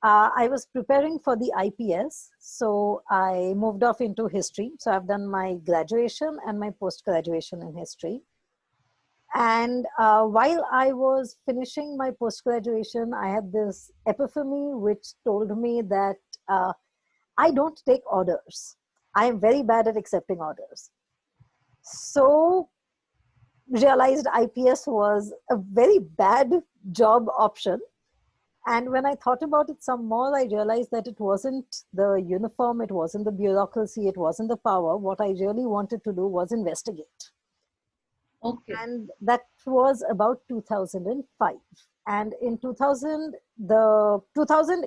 I was preparing for the IPS, so I moved off into history. So I've done my graduation and my post-graduation in history. And while I was finishing my post-graduation, I had this epiphany which told me that I don't take orders. I am very bad at accepting orders. So realized IPS was a very bad job option. And when I thought about it some more, I realized that it wasn't the uniform, it wasn't the bureaucracy, it wasn't the power. What I really wanted to do was investigate. Okay. And that was about 2005. And in 2000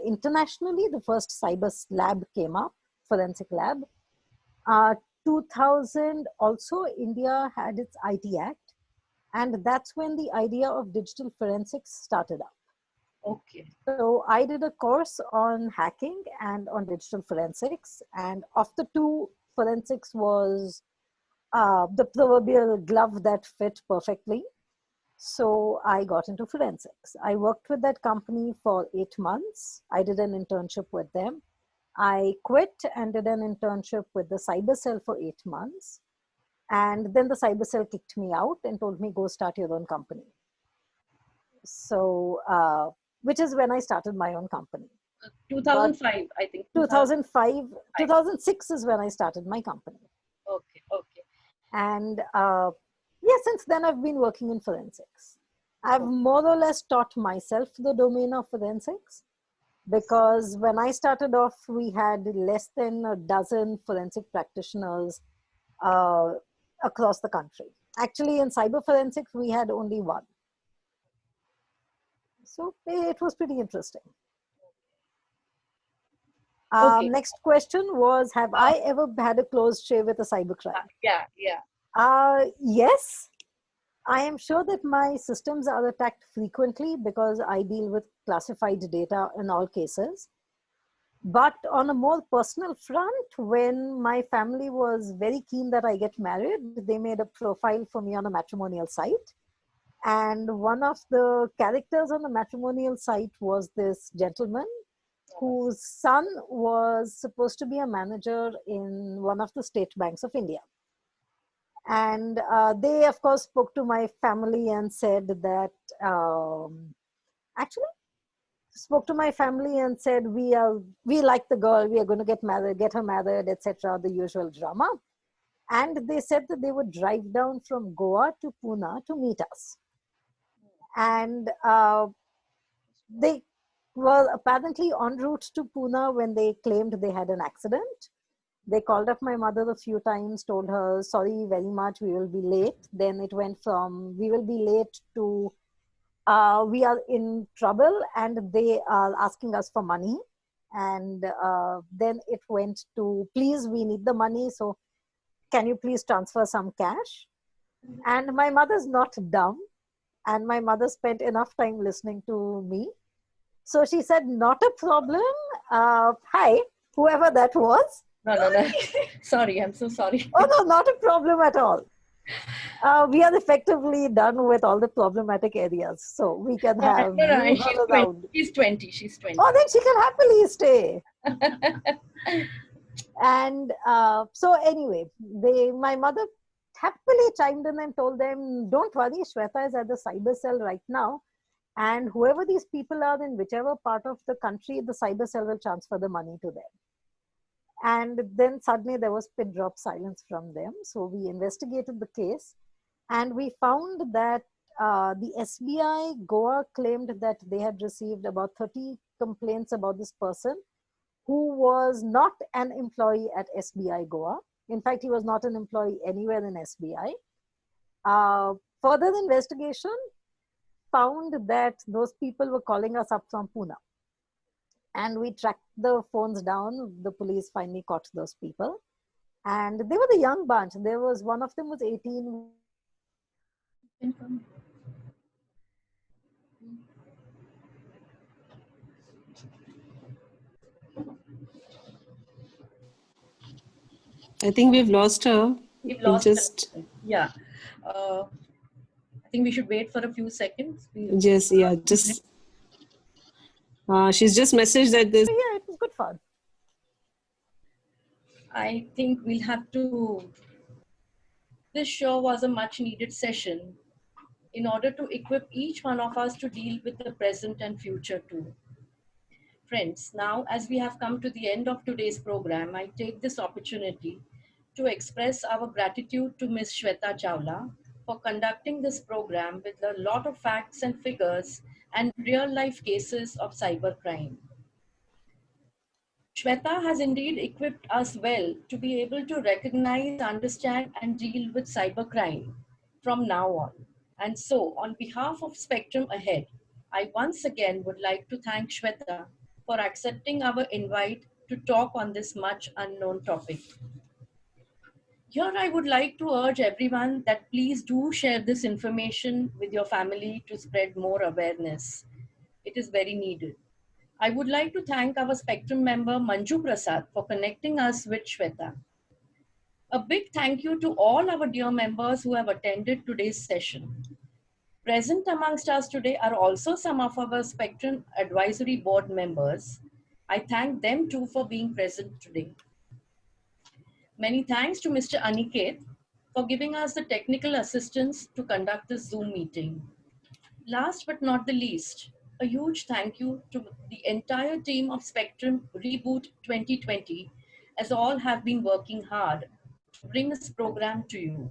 internationally, the first cyber lab came up, forensic lab. 2000 also, India had its IT Act. And that's when the idea of digital forensics started up. Okay. So I did a course on hacking and on digital forensics. And of the two, forensics was the proverbial glove that fit perfectly. So I got into forensics. I worked with that company for 8 months. I did an internship with them. I quit and did an internship with the cyber cell for 8 months. And then the cyber cell kicked me out and told me, go start your own company. So, which is when I started my own company. 2005, I think. 2005, 2006 is when I started my company. Okay, okay. And yeah, since then I've been working in forensics. I've more or less taught myself the domain of forensics. because when I started off, we had less than a dozen forensic practitioners uh, across the country. Actually, in cyber forensics, we had only one. So it was pretty interesting. Okay. Next question was, have I ever had a closed shave with a cybercrime? Yeah. Yes. I am sure that my systems are attacked frequently because I deal with classified data in all cases. But on a more personal front, when my family was very keen that I get married, they made a profile for me on a matrimonial site. And one of the characters on the matrimonial site was this gentleman whose son was supposed to be a manager in one of the state banks of India. And they, of course, spoke to my family and said that, actually, spoke to my family and said, we like the girl, we are going to get her married, etc., the usual drama. And they said that they would drive down from Goa to Pune to meet us. And they were apparently en route to Pune when they claimed they had an accident. They called up my mother a few times, told her, sorry very much, we will be late. Then it went from, we will be late to, we are in trouble and they are asking us for money. And then it went to, please, we need the money. So can you please transfer some cash? And my mother's not dumb. And my mother spent enough time listening to me. So she said, not a problem. Hi, whoever that was. No. Sorry, I'm so sorry. Oh, no, not a problem at all. We are effectively done with all the problematic areas. So we can have No, move her around. she's 20. She's 20. Oh, then she can happily stay. And so anyway, my mother happily chimed in and told them, don't worry, Shweta is at the cyber cell right now. And whoever these people are in whichever part of the country, the cyber cell will transfer the money to them. And then suddenly there was pin drop silence from them. So we investigated the case and we found that the SBI Goa claimed that they had received about 30 complaints about this person who was not an employee at SBI Goa. In fact, he was not an employee anywhere in SBI. Further investigation found that those people were calling us up from Pune. And we tracked the phones down. The police finally caught those people. And they were the young bunch. There was, one of them was 18. I think we've lost her. We've We'll lost just, her. Yeah. I think we should wait for a few seconds. just, yeah, just, she's just messaged that this. Yeah, it was good fun. I think we'll have to. This show was a much needed session in order to equip each one of us to deal with the present and future too. Friends, now as we have come to the end of today's program, I take this opportunity to express our gratitude to Ms. Shweta Chawla for conducting this program with a lot of facts and figures and real life cases of cybercrime. Shweta has indeed equipped us well to be able to recognize, understand, and deal with cybercrime from now on. And so, on behalf of Spectrum Ahead, I once again would like to thank Shweta for accepting our invite to talk on this much unknown topic. Here, I would like to urge everyone that please do share this information with your family to spread more awareness. It is very needed. I would like to thank our Spectrum member Manju Prasad for connecting us with Shweta. A big thank you to all our dear members who have attended today's session. Present amongst us today are also some of our Spectrum Advisory Board members. I thank them too for being present today. Many thanks to Mr. Aniket for giving us the technical assistance to conduct this Zoom meeting. Last but not the least, a huge thank you to the entire team of Spectrum Reboot 2020, as all have been working hard to bring this program to you.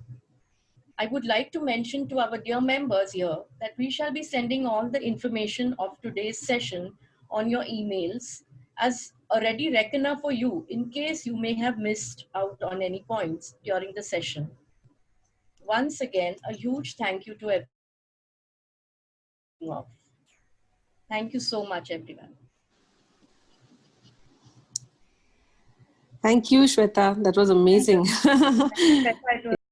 I would like to mention to our dear members here that we shall be sending all the information of today's session on your emails as a ready reckoner for you in case you may have missed out on any points during the session. Once again, a huge thank you to everyone. Thank you so much, everyone. Thank you, Shweta. That was amazing. Thank you. It was